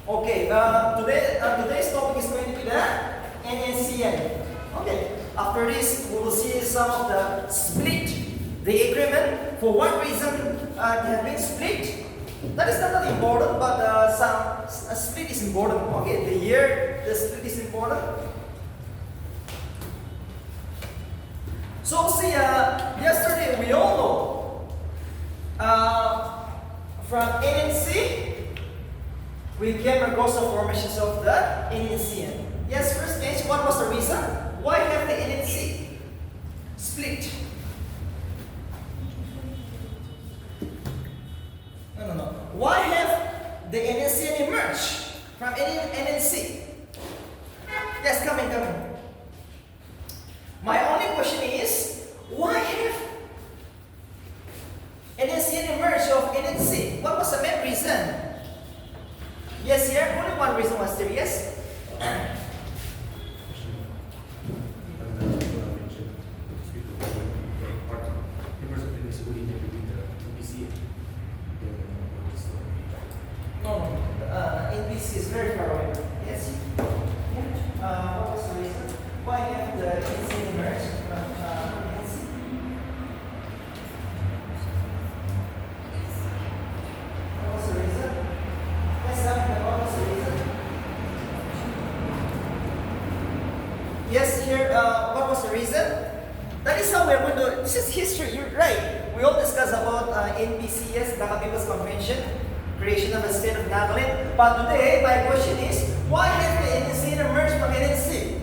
Okay, today's topic is going to be the NNCN. Okay, after this, we will see some of the split, the agreement, for what reason they have been split. That is not important, but a split is important. Okay, the year the split is important. So see, yesterday we all know from NNC we came across the formations of the NSCN. Yes, first page, what was the reason? Why have the NNC split? No. Why have the NSCN emerged from NNC? Yes, come in. My only question is, why have NSCN emerged of NNC? What was the main reason? Yes, here, only one reason was there, yes? No, NBC is very far away. Yes. What was the reason? Why have the NC emerged from NC? What was the reason? Yes, what was the reason? Yes, here, what was the reason? That is how we are going to, this is history, you're right. We all discuss about NBCS, Naga People's Convention, creation of the state of Nagaland. But today, my question is, why have the NNC emerged from NNC?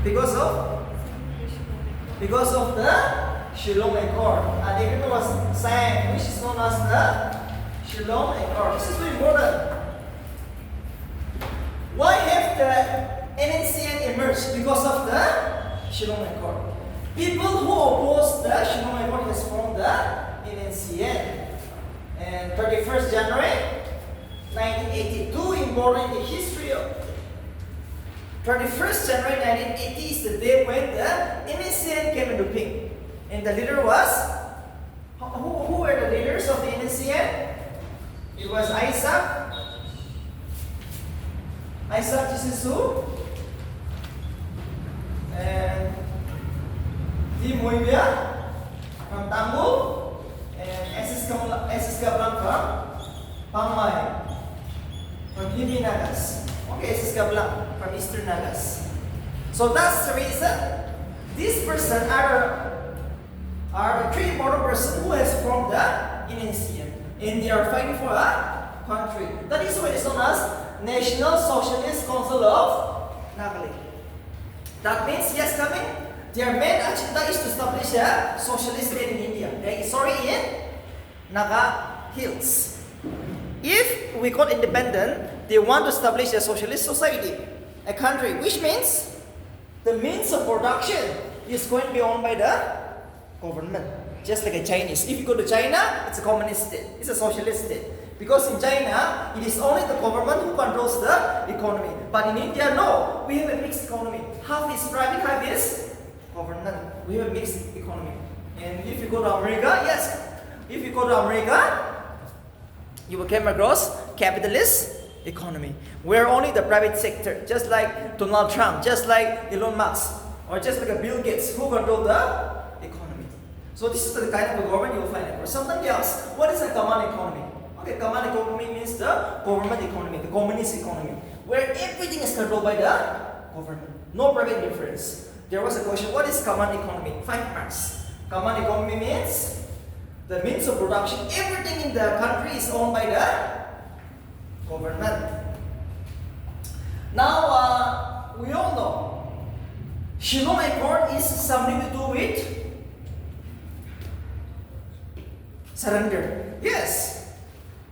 Because of the Shillong Accord. The agreement was signed, which is known as the Shillong Accord. This is very important. Why have the NNCN emerged? Because of the Shillong Accord. People who oppose the Shillong Accord has formed the NNCN. And 31st January 1982, important in the history of 31st January 1980 is the day when the NNCN came into being. And the leader was, who were the leaders of the NNCN? It was Isaac Jisusu and Tim Moivia from Tambul and SS Gablang from Pangmai from Hindi Nagas. Okay, SS Gablang from Eastern Nagas. So that's the reason this person are the three important persons who has formed the NNCN, and they are fighting for a country. That is what is known as National Socialist Council of Nagaland. That means, yes, coming, their main agenda is to establish a socialist state in India. In Naga Hills. If we got independent, they want to establish a socialist society, a country, which means the means of production is going to be owned by the government, just like a Chinese. If you go to China, it's a communist state, it's a socialist state. Because in China, it is only the government who controls the economy. But in India, no, we have a mixed economy. Half is private, half is government. We have a mixed economy. And if you go to America, yes, if you go to America, you will come across capitalist economy, where only the private sector, just like Donald Trump, just like Elon Musk, or just like a Bill Gates, who control the economy. So this is the kind of government you will find across. Something else, what is a command economy? Okay, command economy means the government economy, the communist economy, where everything is controlled by the government. No private difference. There was a question, what is command economy? 5 marks. Command economy means the means of production, everything in the country is owned by the government. Now, we all know, Shillong Accord is something to do with surrender. Yes.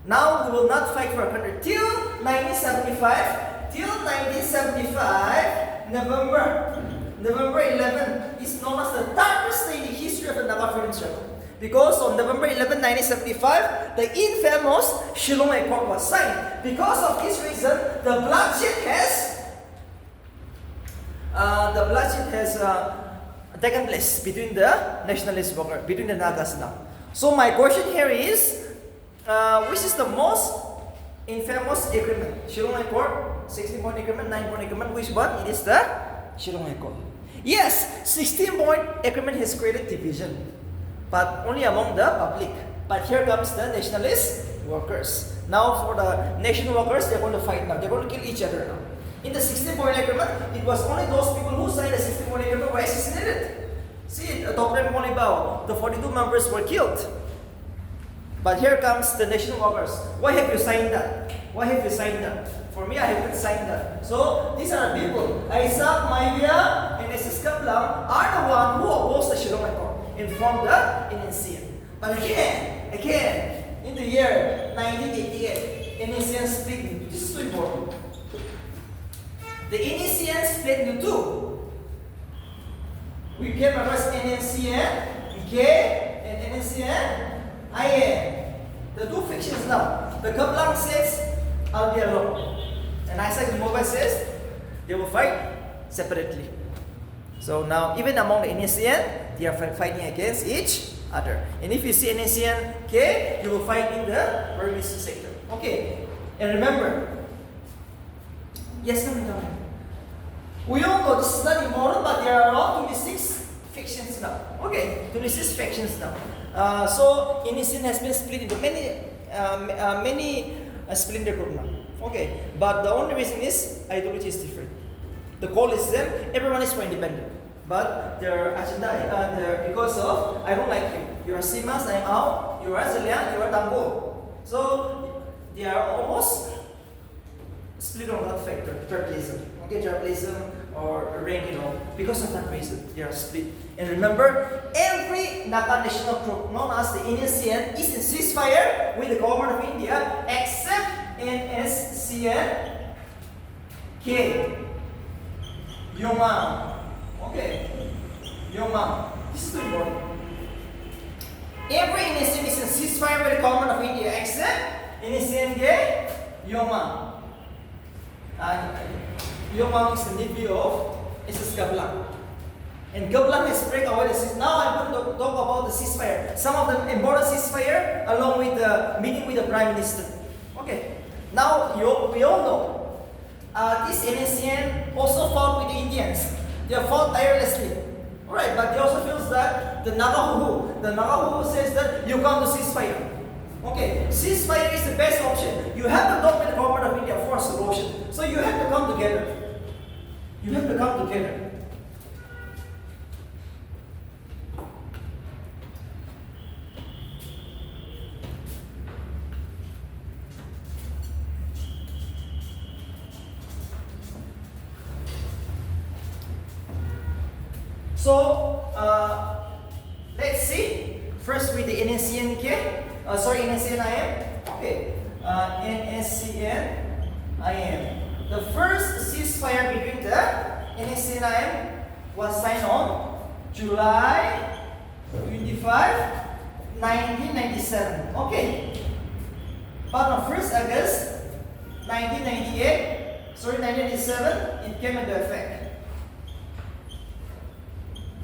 Now we will not fight for a country till 1975. Till 1975, November 11 is known as the darkest day in the history of the Naga freedom struggle. Because on November 11, 1975, the infamous Shillong Accord was signed. Because of this reason, the bloodshed has taken place between the nationalist between the Nagas now. So my question here is, which is the most infamous agreement. Shillong Accord, 16-point agreement, 9-point agreement. Which one? It is the Shillong Accord. Yes, 16-point agreement has created division, but only among the public. But here comes the nationalist workers. Now for the nation workers, they're going to fight now. They're going to kill each other now. In the 16-point agreement, it was only those people who signed the 16-point agreement were assassinated. See, the top rank only bow. The 42 members were killed. But here comes the national workers. Why have you signed that? Why have you signed that? For me, I haven't signed that. So these are the people. Isaac, Maivia, and SS Kaplang are the one who opposed the Shillong Accord and formed the NNCN. But again, in the year 1988, NSCN split. This is too important. The NSCN split into two. We came across NNCN, K, and NNCN, IN. The two factions now. The Kaplang says, I'll be alone. And Isaac Mobile says, they will fight separately. So now, even among the NSCN, they are fighting against each other. And if you see NSCN K, you will fight in the Burmese sector. Okay. And remember, yes, no. We all know this is not important, but there are around 26 factions now. Okay, 26 factions now. So NSCN has been split into many splinter group now. Okay, but the only reason is ideology is different. The goal is same. Everyone is for independent. But their agenda, because of, I don't like you. You are Simas, I am Ao. You are Zelian, you are Tambo. So they are almost split on that factor, tribalism. Okay, tribalism or rank, because of that reason, they are split. And remember, every Naga national group known as the NSCN is in ceasefire with the government of India except NSCN K. Yomam. Okay. Yomam. This is too important. Every NSCN is in ceasefire with the government of India except NSCN K. Yomam. Yomam is the nephew of SS Gablang. And Gablang has break away the ceasefire. Now I'm going to talk about the ceasefire. Some of the important ceasefire along with the meeting with the Prime Minister. Okay. Now we all know this NSCN also fought with the Indians. They fought tirelessly. Alright, but they also feels that the Nagahuhu says that you come to ceasefire. Okay, ceasefire is the best option. You have to talk with the government of India for a solution. So you have to come together. You have to come together. So let's see. First with the NSCN NSCN IM. Okay, NSCN IM. The first ceasefire between the NSCN IM was signed on July 25, 1997. Okay, but on 1st August 1997, it came into effect.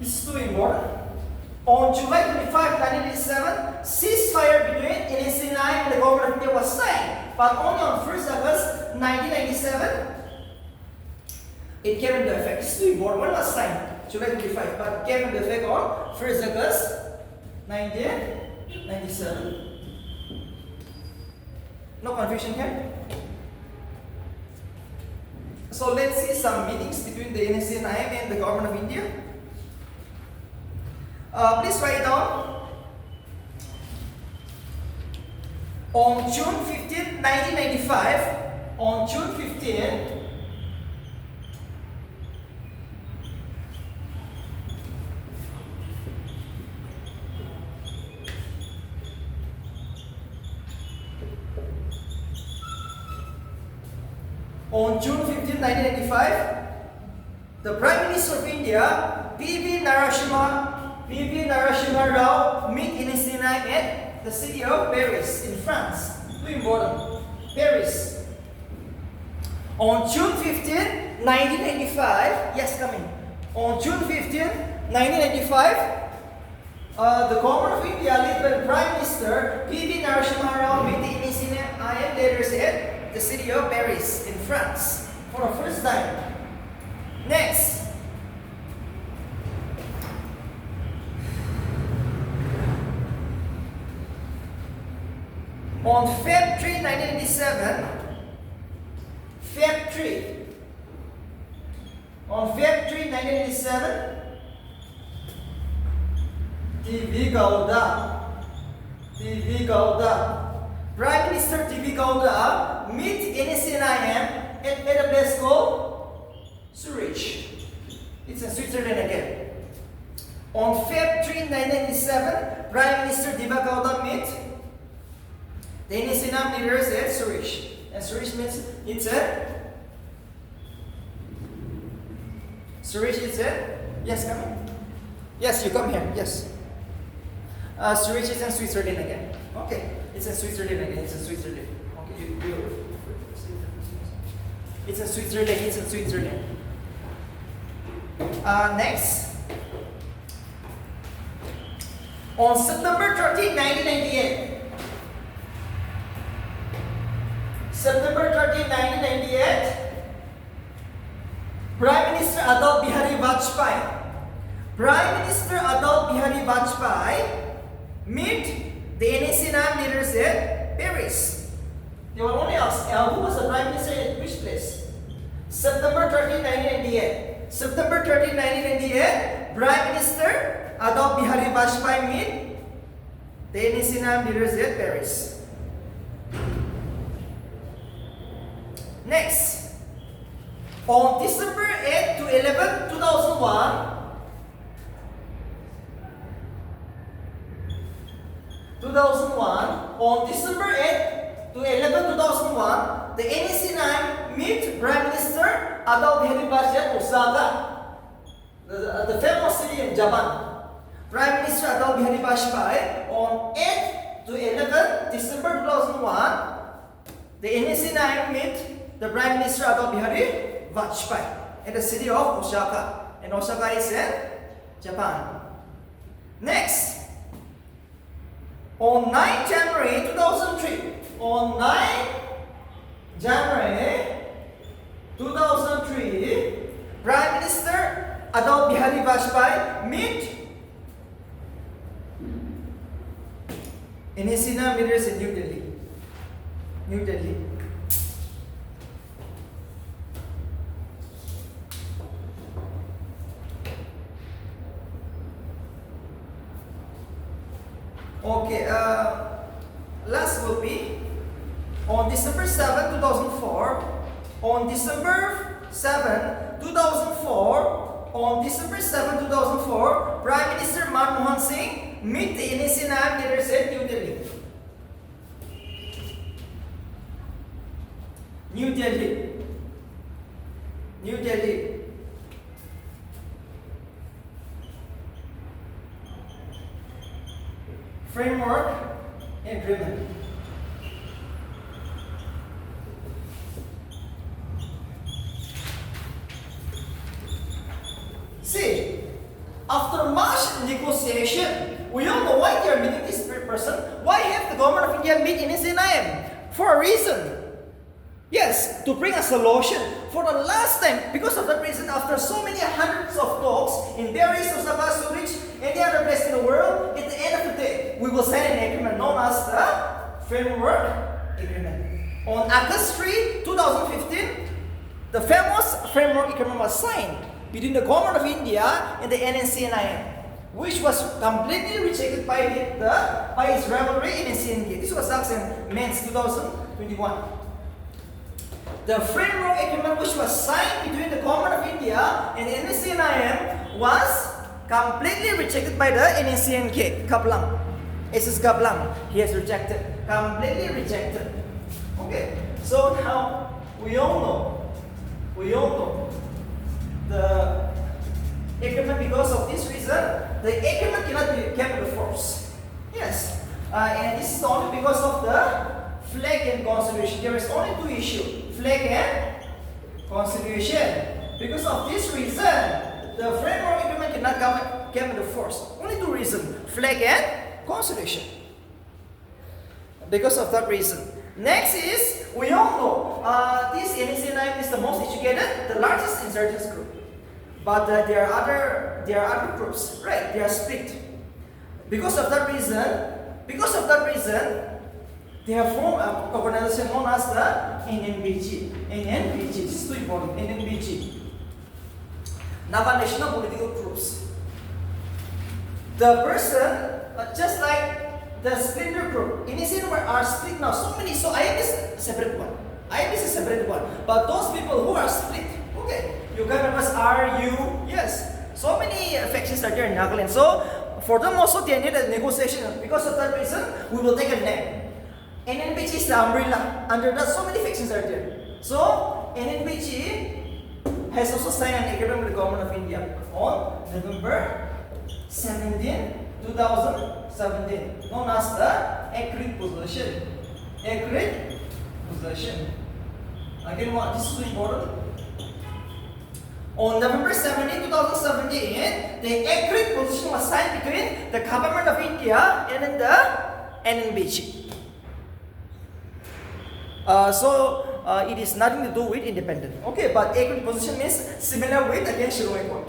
This is too important. On July 25, 1987, ceasefire between NSCN and the government of India was signed. But only on 1st August 1997, it came into effect. This is too important. When was signed? July 25, but it came into effect on 1st August 1997. No confusion here? So let's see some meetings between the NSCN and the government of India. Please write down. On June 15, 1995, on June 15, on June 15, 1995, the Prime Minister of India, P.V. Narasimha Rao meet NSCN at the city of Paris in France. Very important. Paris. On June 15, 1995, yes, coming. On June 15, 1995, the government of India led by the Prime Minister P.V. Narasimha Rao meet the NSCN later said the city of Paris in France for the first time. Next, on Feb 3, 1987, on Feb 3, 1987, TV Gowda, Prime Minister TV Gowda meet NSCN at a place called Zurich. It's in Switzerland again. On Feb 3, 1987, Prime Minister TV Gowda meet the NSCN leaders at Zurich. And Zurich means it's a Zurich is a yes, come in. Yes, you come here. Yes. Zurich is in Switzerland again. Okay, it's in Switzerland again. It's in Switzerland. Okay, it's in Switzerland. It's in Switzerland. Next, on September 13, 1998. September 13, 1998. Prime Minister Atal Bihari Vajpayee meet the NSCN leaders at Paris. They will only ask, who was the Prime Minister at which place? September 13, 1998. September 13, 1998, Prime Minister Atal Bihari Vajpayee meet the NSCN leaders at Paris. Next. On December 8 to 11, 2001, on December 8 to 11, 2001, the NSCN meet Prime Minister Atal Bihari Vajpayee at Osaka, the famous city in Japan. Prime Minister Atal Bihari Vajpayee on 8 to 11 December 2001, the NSCN meet the Prime Minister Atal Bihari Vajpayee in the city of Osaka, and Osaka is in Japan. Next, on 9 January 2003, on 9 January 2003, Prime Minister Atal Bihari Vajpayee meet NSCN leaders in New Delhi. Okay, last will be on December 7, 2004. On December 7, 2004, on December 7, 2004, Prime Minister Manmohan Singh meet the NSCN leaders at New Delhi. New Delhi. Framework Agreement. See, after much negotiation, we all know why they are meeting this person. Why have the government of India meet NSCN? For a reason. Yes, to bring a solution. For the last time, because of that reason, after so many hundreds of talks in Paris, Osaka, Zurich, any other place in the world, at the end of the day, we will sign an agreement known as the Framework Agreement. On August 3, 2015, the famous Framework Agreement was signed between the government of India and the NNCN, which was completely rejected by its rivalry NNCN. This was in May 2021. The Framework Agreement, which was signed between the government of India and the NSCN, was completely rejected by the NNCN. Kaplan. SS Kaplan. He has rejected. Completely rejected. Okay. So now we all know the agreement, because of this reason, the agreement cannot be kept with force. Yes. And this is only because of the flag and constitution. There is only two issues: flag and constitution. Because of this reason, the Framework Agreement cannot come into force. Only two reasons: flag and constitution. Because of that reason, Next is, we all know, this NSCN is the most educated, the largest insurgents group. But there are other groups, right? They are split. Because of that reason, they have formed an organization known as the NNBG. NNBG, this is too important. NNBG. Naga National Political Groups. The person, just like the splinter group, NSCN are split now. So I am this separate one. But those people who are split, okay, you can remember RU, yes. So many factions are there in Nagaland. So for them also they need a negotiation. Because of that reason, we will take a name. NNBG is the umbrella. Under that, so many factions are there. So NNBG has also signed an agreement with the government of India on November 17, 2017, known as the Agreed Possession. Agreed Possession. Again, what this is important. On November 17, 2017, the Agreed Possession was signed between the government of India and then the NNBG. It is nothing to do with independent. Okay, but agreed possession means similar with against Shiroi Court.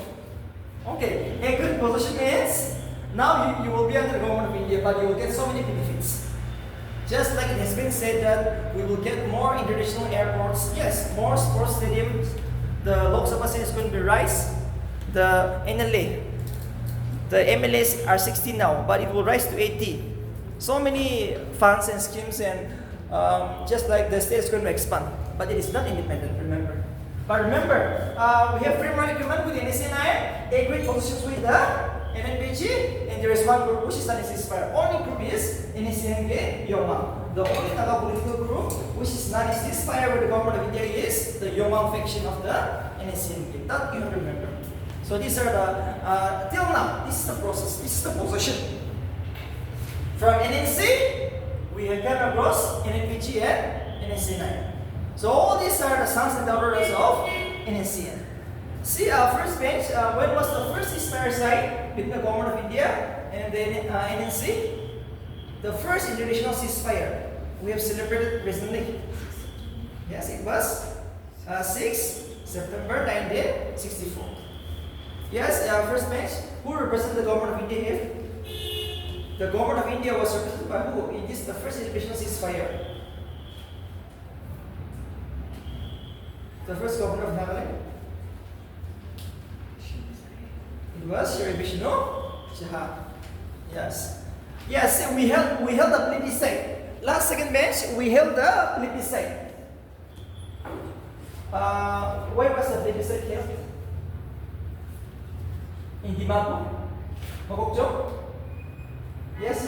Okay, agreed possession means now you will be under the government of India, but you will get so many benefits. Just like it has been said that we will get more international airports, yes, more sports stadiums. The Lok Sabha seat is going to be rise. The NLA, the MLAs are 60 now, but it will rise to 80. So many funds and schemes and just like the state is going to expand, but it is not independent, remember. But remember, we have framework agreement with the NSCN, agreed positions with the NNBG, and there is one group which is not a ceasefire. Only group is NSCN Yomang. The only Naga political group which is not a ceasefire with the government of India is the Yomang faction of the NSCN. That you have to remember. So these are the, till now, this is the process, this is the position. From NNC, we have come across NNBG and NSCN. So all these are the sons and daughters of NSCN. See our first page, when was the first ceasefire signed between the government of India and the NNC? The first international ceasefire we have celebrated recently. Yes, it was 6 September 1964. Yes, first page, who represents the government of India here? The government of India was represented by who? It is the first international ceasefire. The first governor of Nagaland? It was Shri Vishnu Shah. Yes. Yes, we held the plebiscite. Last second bench, we held the plebiscite. Where was the plebiscite held? In Dimapur? Mokokchung? Yes,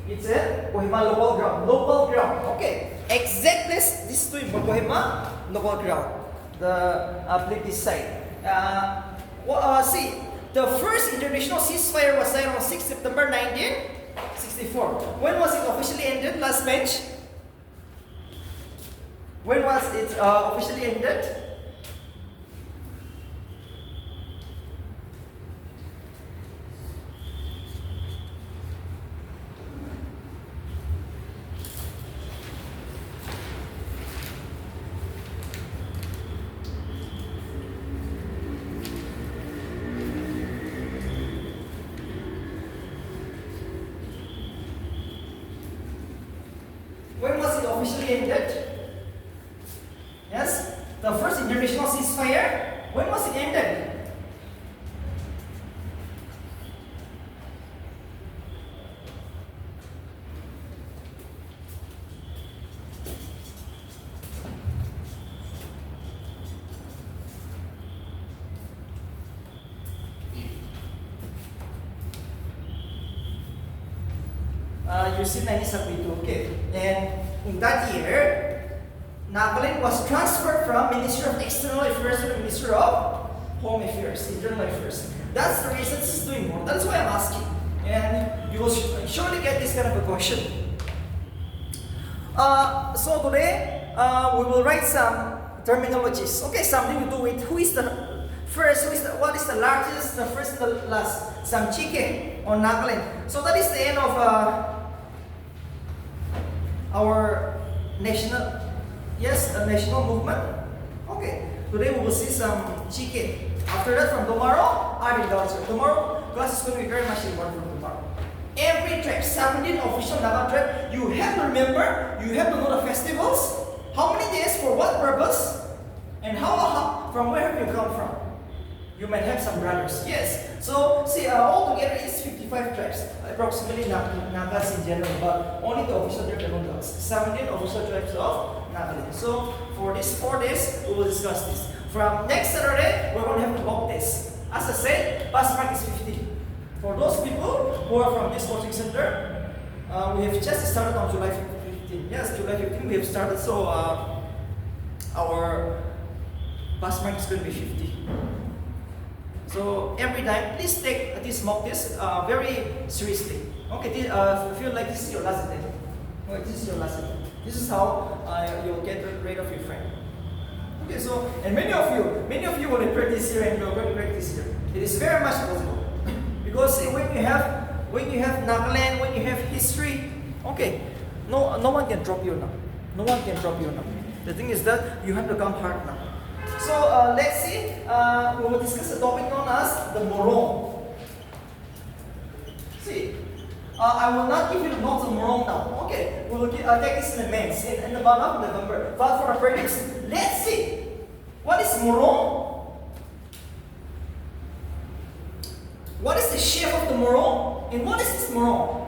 it's a Kohima local ground. Local ground. Okay. Exact place. This is to Kohima local ground. The plebiscite. See, the first international ceasefire was signed on 6 September 1964. When was it officially ended? Last bench. When was it officially ended? When was it officially ended? Yes, the first international ceasefire. When was it ended? You see 1972, okay. And in that year, Nagaland was transferred from Ministry of External Affairs to the Ministry of Home Affairs, Internal Affairs. That's the reason this is doing more. That's why I'm asking. And you will surely get this kind of a question. So today, we will write some terminologies. Okay, something to do with who is the first, what is the largest, the first, the last. Some chicken on Nagaland. So that is the end of our national, yes, a national movement. Okay, today we will see some GK. After that, from tomorrow, art and culture. Tomorrow, class is going to be very much important from tomorrow. Every tribe, 17 official Naga tribe, you have to remember, you have to know the festivals, how many days, for what purpose, and how from where have you come from. You might have some brothers, yes. So, see, altogether it's 55 tribes, approximately Nagas in general, but only the official tribe belong to us. 17 official tribes of Nagaland. So, for these 4 days, we will discuss this. From next Saturday, we're going to have the mock test. As I said, pass mark is 50. For those people who are from this coaching center, we have just started on July 15. Yes, July 15 we have started, so our pass mark is going to be 50. So every time, please take this mock test very seriously. Okay, feel like this is your last day. Okay, this is your last day. This is how you'll get rid of your friend. Okay, so and many of you will regret this year and you're going to regret this year. It is very much possible because when you have Nagaland, when you have history, okay, no one can drop you now. No one can drop you now. The thing is that you have to come hard now. So let's see. We will discuss a topic known as the Morong. See, I will not give you the notes of Morong now. Okay, we will take this in the mains in the month of November. But for the prelims, let's see. What is Morong? What is the shape of the Morong? And what is this Morong?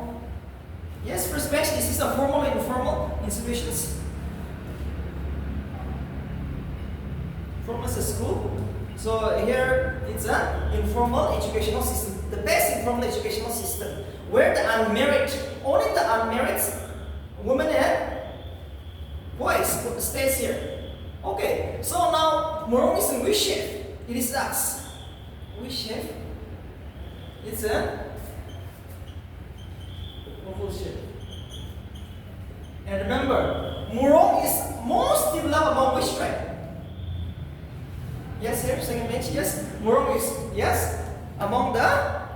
Yes, first batch, this is a formal and informal institutions. Formal is a school. So here it's an informal educational system. The best informal educational system. Where the unmarried, only the unmarried women and boys stays here. Okay, so now Morong is in which shape? It is us. Which shape? It's a oval shape. And remember, Morong is most developed among which tribe? Yes, here, second bench, yes. Morong is, yes, among the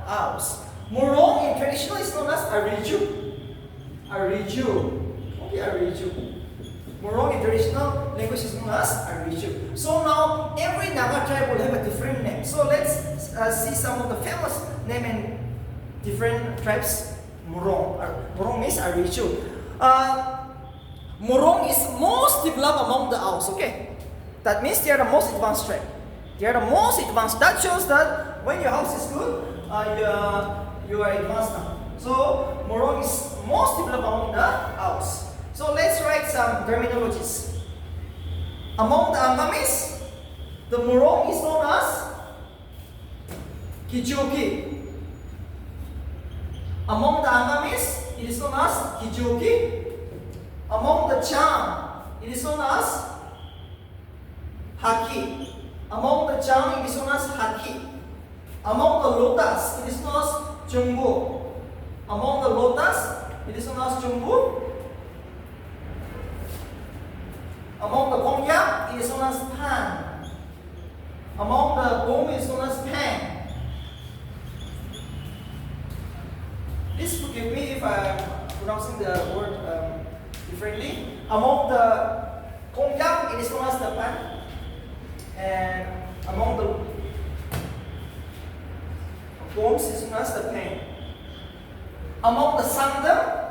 Aos. Morong in traditional is known as Ariju. Okay, Ariju. Morong in traditional language is known as Ariju. So now, every Naga tribe will have a different name. So let's see some of the famous name in different tribes. Morong means Ariju. Morong is most developed among the Aos, okay? That means they are the most advanced tribe. They are the most advanced. That shows that when your house is good, you are advanced now. So Morong is most developed among the Aos. So let's write some terminologies. Among the Angamis, the Morong is known as Kijoki. Among the Angamis, it is known as Kijoki. Among the Chang, it is known as Haki. Among the Chang, it is known as Haki. Among the Lotas, it is known as Chungbu. Among the Lotas, it is known as Chungbu. Among the Gongyak, it is known as Pan. Among the Gong, it is known as Pang. Please forgive me if I am pronouncing the word differently. Among the Gongyak, it is known as the Pan. And among the Gongs, it is known as the Pang. Among the Sangdam,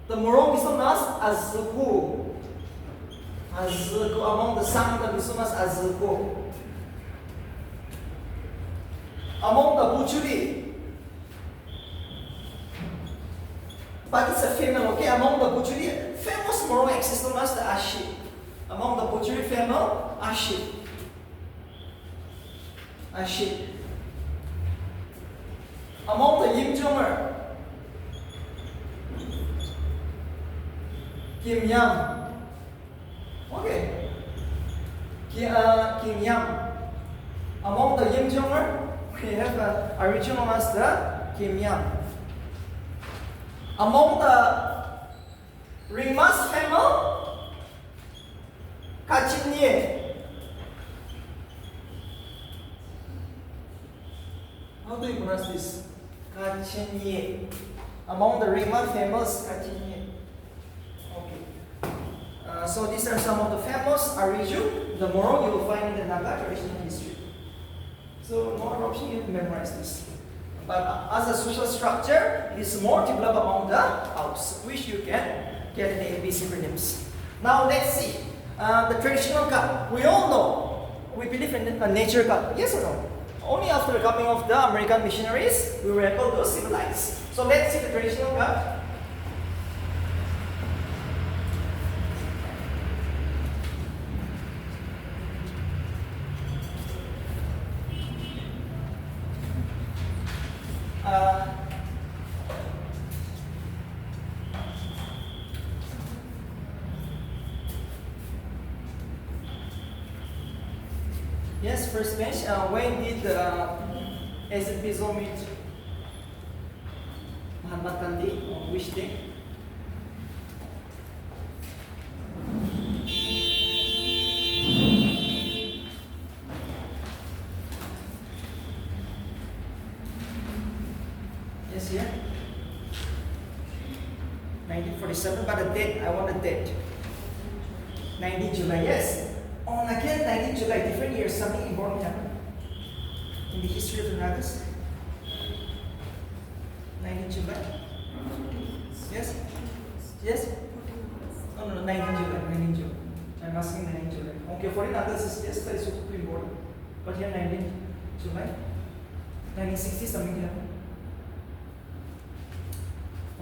the Morong is known as Azuku. Among the Sangdam is known as Azuku. Among the Buchuri, but it's a female, okay? Among the Buchuri, famous Morong exists known as the Ashi. Among the Buchuri female, Ashi. Among the Yimjomer, Kim Yam. Okay. Kim Yam. Among the Yimjomer, we have a original as the Kim Yam. Among the Ringmas family, Kachinye. How do you pronounce this? Kachinye. Among the Ringmas famous, Kachinye. So these are some of the famous region, the moral you will find in the Naga traditional history. So no other option, you have to memorize this. But as a social structure, it is more developed among the Alps, which you can get in the ABC prelims. Now let's see. The traditional God. We all know, we believe in a nature God. Yes or no? Only after the coming of the American missionaries, we were able to civilize. So let's see the traditional God. Yes, first bench. When did SPSO meet Mahatma Gandhi? On which day? Yes, here. 1947, but the date, I want the date. 19 July, yes. On again, 19 July, different years, something important happened in the history of the Nagas. 19 July. Yes? Yes? No, 19 July, 19 July. I'm asking 19 July. Okay, for the Nagas, yes, that is super important. But here, 19 July. 1960, something happened.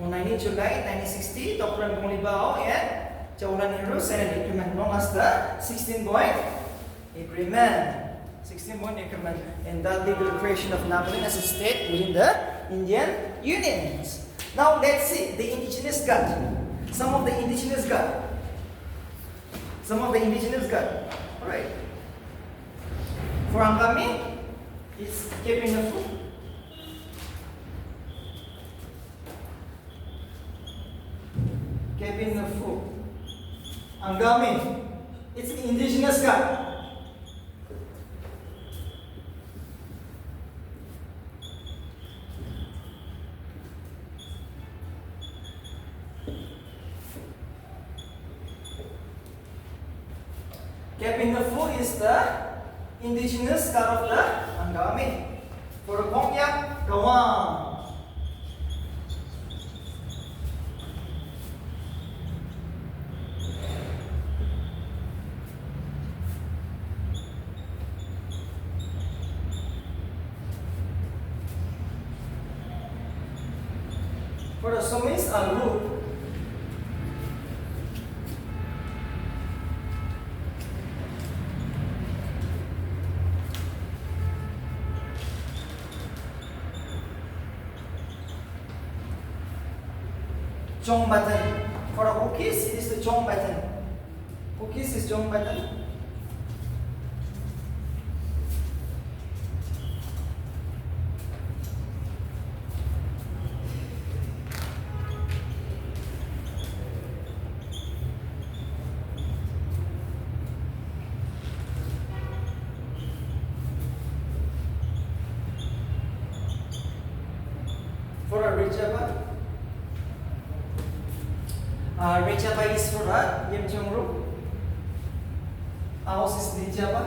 On 19 July 1960, Dr. Bao and Jawaharlal Nehru signed an agreement known as the 16-point agreement. 16-point agreement, and that led to the creation of Napoleon as a state within the Indian Union. Now let's see the indigenous god. Some of the indigenous god. All right. For Angami, it's Kepinafu. Kepinafu. Angami, it's an indigenous god. Kepinafu is the indigenous god of the Angami. For Kongyak, Gawang. For the Sumis, Alu. Jong button. For the cookies, it is the Jong button. Cookies is Jong button. For a Rejaba. Rejaba is for a Yem Jongru. House is Lijaba.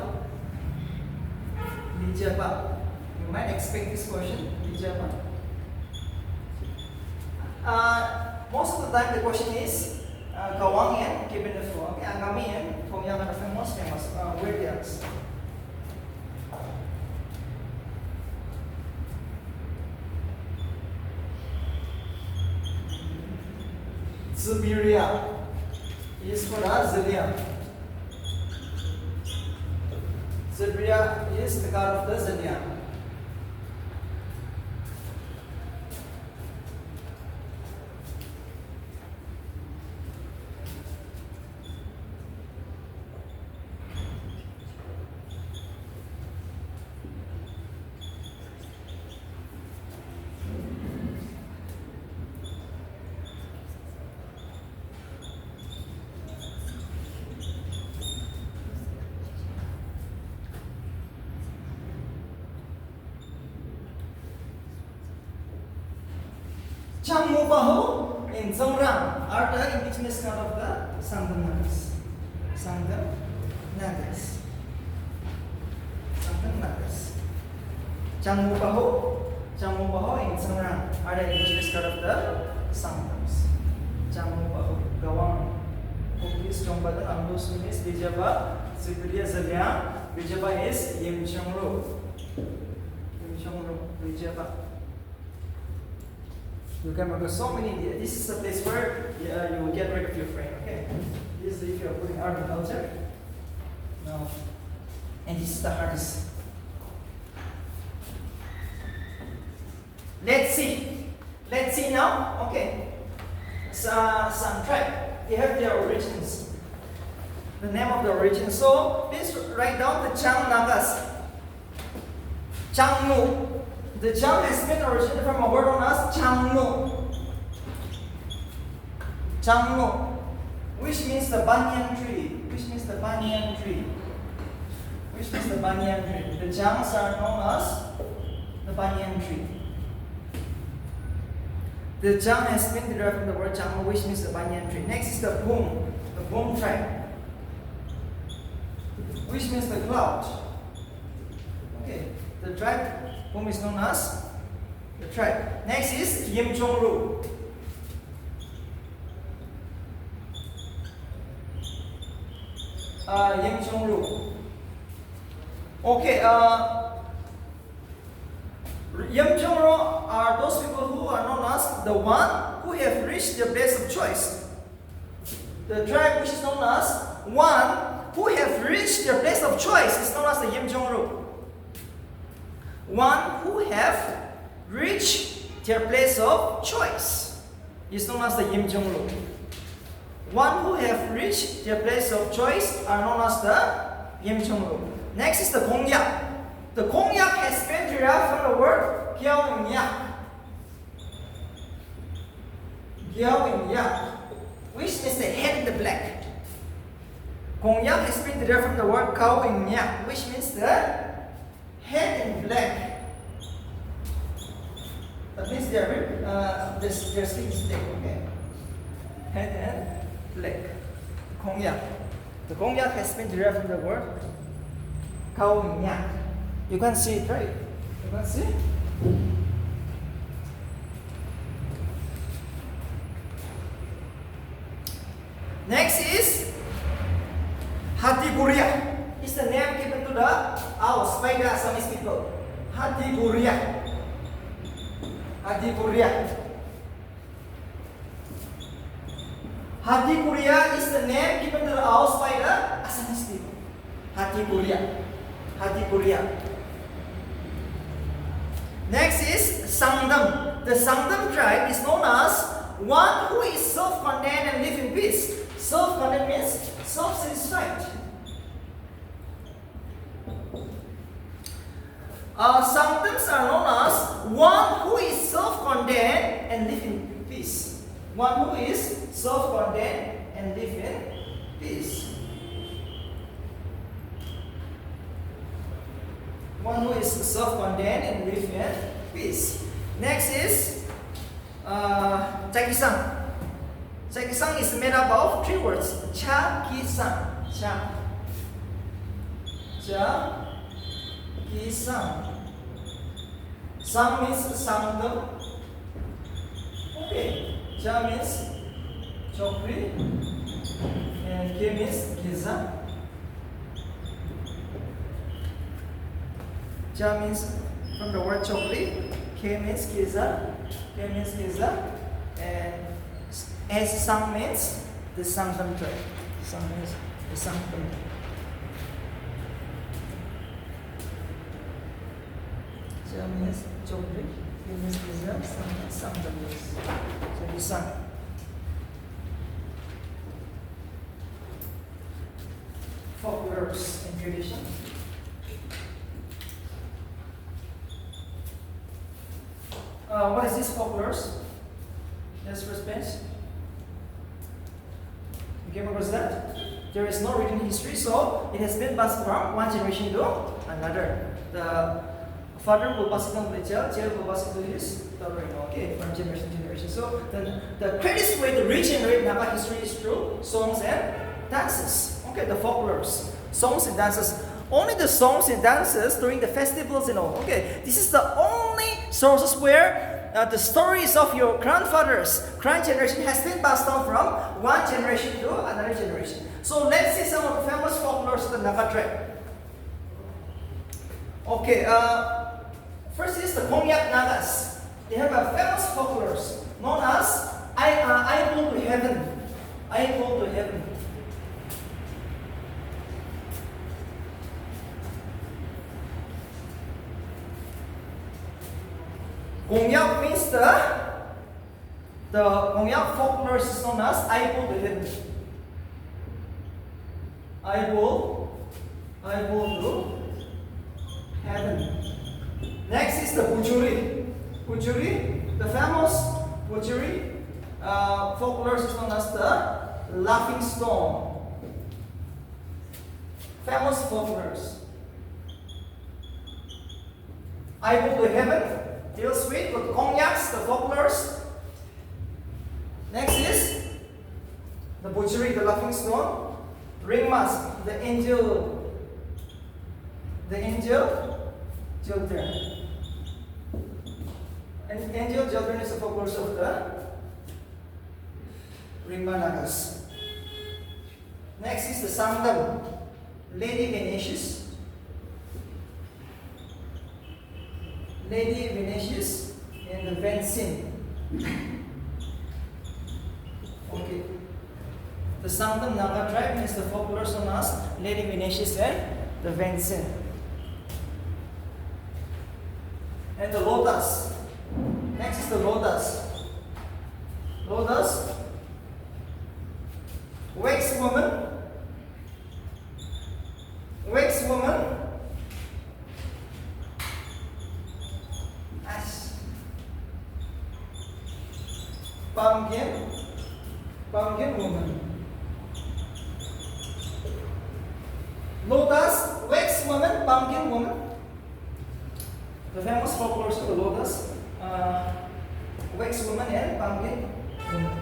Lijaba. You might expect this question. Lijaba. Most of the time the question is Kawang and Kepinafu. Okay, Angami and Kongyang are famous. Where they are. Siberia is for us Zilia. Siberia is the god of the Zilia. Changmubahu and Zongrang are the indigenous god of the Sangam Nagas. Sangam Nagas. Sangam Nagas. Jangmubaho in Sangrang are the indigenous god of the Sangams. Jangmubaho, Gawang, Kukis, Chongbadan, Amdo Sunis, Bijaba, Sipidia Zaliang, Bijaba is Yimchongro. Yimchongro, Bijaba. You can remember so many. This is the place where you will get rid of your frame. Okay, this is if you are putting art and culture. Now, and this is the hardest. Let's see now. Okay, some tribe. They have their origins. The name of the origin. So please write down the Chang Nagas. Changnu. The Chang has been originated from a word known as Changnu. Changnu, which means the banyan tree. The Changs are known as the banyan tree. The Chang has been derived from the word Changnu, which means the banyan tree. Next is the Boom tribe, which means the cloud. Okay, the tribe Boom is known as the tribe. Next is Yimchongru. Yimchongru. Okay, Yimchongru are those people who are known as the one who have reached the place of choice. The tribe which is known as one who have reached their place of choice is known as the Yimchongru. One who have reached their place of choice is known as the Yimchongru. One who have reached their place of choice are known as the Yimchongru. Next is the Gongyak. The Gongyak has been derived from the word Gyeongyak. Gyeongyak, which means the head in the black. Gongyak has been derived from the word Gyeongyak, which means the head in black. That means their skin is black. Okay. Head and black. Gongyak. The Gongyak has been derived from the word Gyeongyak. You can see it, right? You can see? Next is Hatiguria. It's the name given to the owls by the Assamese people. Hatiguria. Hatiguria is the name given to the owls by the Assamese people. Hatiguria. Next is Sangdam. The Sangdam tribe is known as one who is self-contained and live in peace. Self-contained means self-satisfied. Sangdams are known as one who is self-contained and live in peace. One who is self-contained and live in peace. One who is self-contained and live in peace. Next is Chakisang. Chakisang is made up of three words. Chakisang. Chakisang. Sang means Sangdam. Okay. Cha means Chokri. And K means Giza. Cha means from the word Chokri. K means Giza. And as Sang means the Sangdam tribe. Sang means the Sangdam. Cha means Chokri. K means Giza. Sang means Sangdam. So you sang. Folklores and tradition. What is this folklores? That's first page. You came across that? There is no written history, so it has been passed from one generation to another. The father will pass it on to the child will pass it to his daughter. Okay, from generation to generation. So the greatest way to regenerate Naga history is through songs and dances. Okay, the folklores, songs and dances. Only the songs and dances during the festivals and all. Okay, this is the only sources where the stories of your grandfathers, grand generation has been passed down from one generation to another generation. So let's see some of the famous folklores of the Naga tribe. Okay, first is the Konyak Nagas. They have a famous folklores known as I Go to Heaven. I Go to Heaven. Konyak means the Konyak folklore is known as I Go to Heaven. I go to heaven. Next is the Bujuri. Bujuri, the famous Bujuri folklore is known as the Laughing Stone. Famous folklores. I Go to Heaven deals with the Konyaks, the folklores. Next is the Butchery, the Laughing Stone. Ring Mask, the angel children. And angel children is the folklores of the Ringma Nagas. Next is the Sangdam, Lady Venetius. Lady Venetius and the Vensin. Okay. The Sangdam Naga tribe is the folklore known as Lady Venetius and the Vensin. And the Lotus. Next is the Lotus. Lotus. Wax woman. Wax woman. Pumpkin woman. Lotus, wax woman, pumpkin woman. The famous folklores of the Lotus, wax woman and pumpkin woman.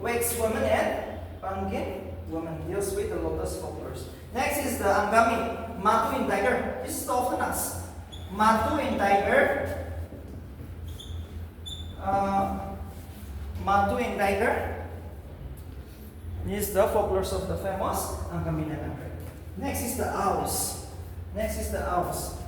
Wax woman and pumpkin woman deals with the Lotus folklores. Next is the Angami, Matu in Tiger. This is often asked. Matu in Tiger. Matu in Tiger is the folklores of the famous Angami Naga. Next is the Owls. Next is the Owls.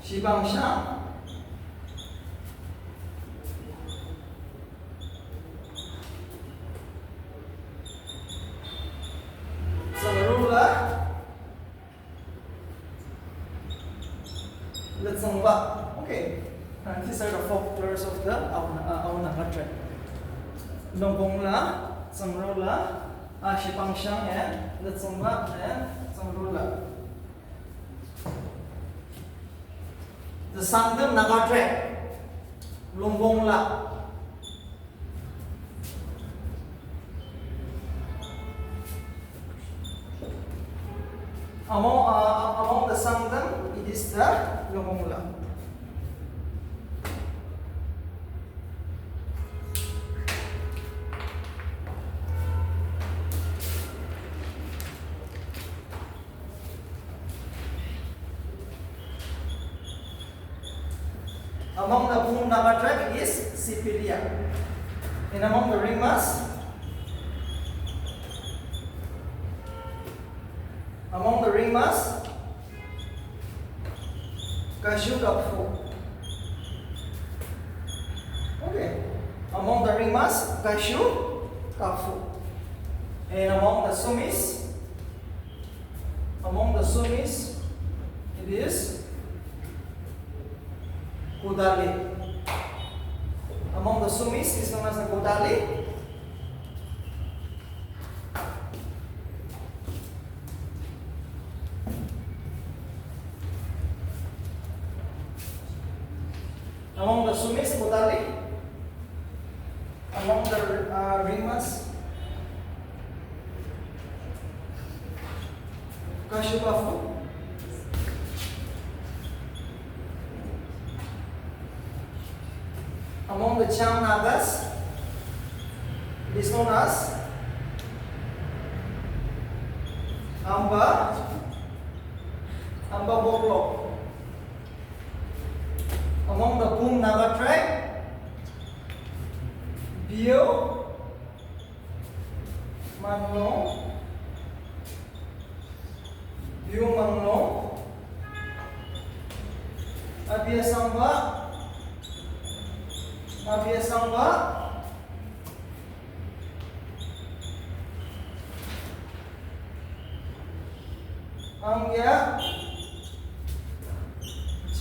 Shibangsha. Sangrula. Letsangba. Okay. These are the folklores of the Auna tribe. Longbongla, Sangrula, Shibangsha, and Letsangba, and Sangrula. The Sangdam Naga tribe, Longbongla. Among the Sangdam, it is the Longbongla. Among the Bum Naga tribe is Sipilia. And among the Ringmas, Kashu Kapfu. Okay. Among the Ringmas, Kashu Kapfu. And among the Sumis, it is Kudali. Among the Sumis is known as the Kudali. among the Sumis Mutali, among the Rimas, Kashubafu, among the Cham Nagas, it is known as Amba Boklo. Among the Bum Naga tribe, Bio Manglong, Abia Samba, Angya,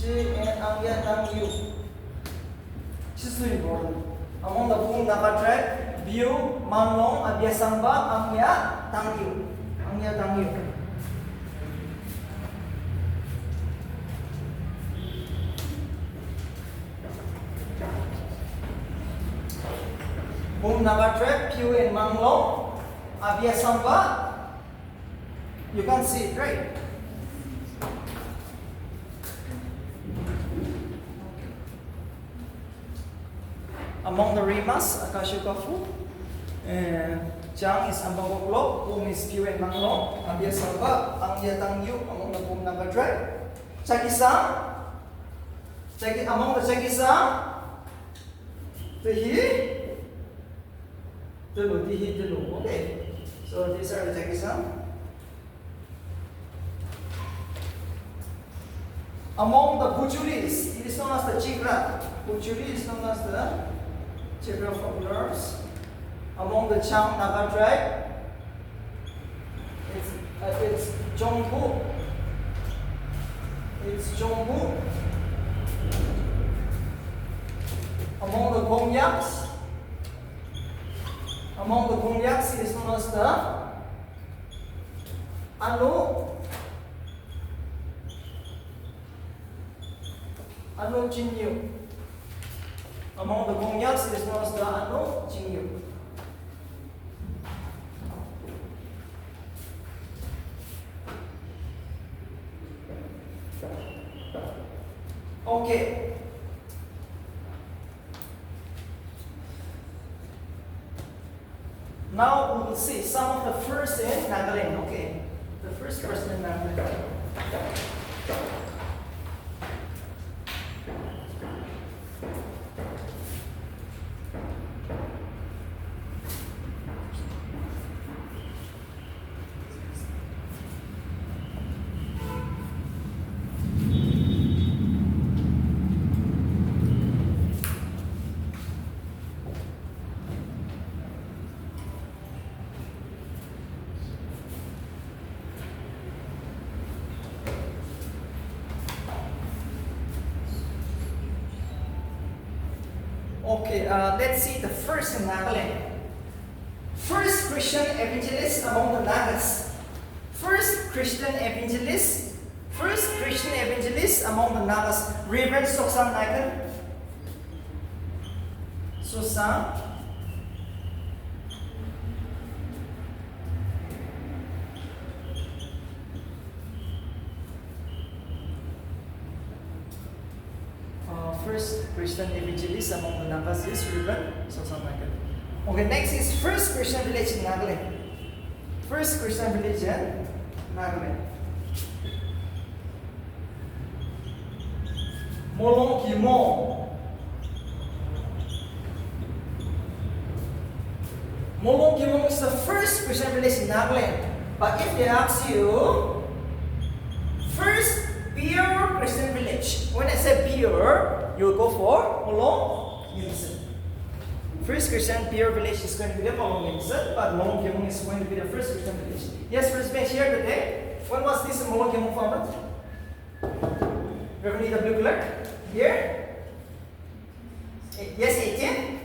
and Angya Tangyu. This is important. Among the Bum Naga tribe, Bio Manglong, Abia Samba, Angya Tangyu. Bum Naga tribe, Piu and Manglong, Abia Samba. You can see it, right? Among the Rimas, Akashukafu, Chang is Ambangoklo, Bum is Piu and Manglong, Abia Samba, Angya Tangyu among the Bum Naga tribe. Chakisang, among the Chakisang, Telu. Okay. So these are the Chakisang. Among the Buchuris, it is known as the Chigra. Buchuri is known as the Chigra foreigners. Among the Cham Naga tribe, it's Jongbu. Among the Kongyaks, it is known as the Anu Jinyu. Among the Kongyaks, it is known as the Anu Jinyu. Okay. Now we will see some of the first in Nagaland. Okay. The first person in Nagaland. Okay, let's see the first in Nagaland. First Christian evangelist among the Nagas. First Christian evangelist among the Nagas. Reverend Soksang Nagan. Susang. First Christian evangelist among the Nagas is Reverend Soksang Nagan. Okay, next is first Christian village in Nagaland. First Christian village in Nagaland. Molong Kimong. Molong Kimong is the first Christian village in Nagaland. But if they ask you, first pure Christian village, when I say pure, you'll go for Molong Kimong. First Christian pure village is going to be the Molong Kimong, but Molong Kimong is going to be the first Christian village. Yes, first bench here today. When was this Molong Kimong founded? Reverend the blue clerk? Here? Yes, 18?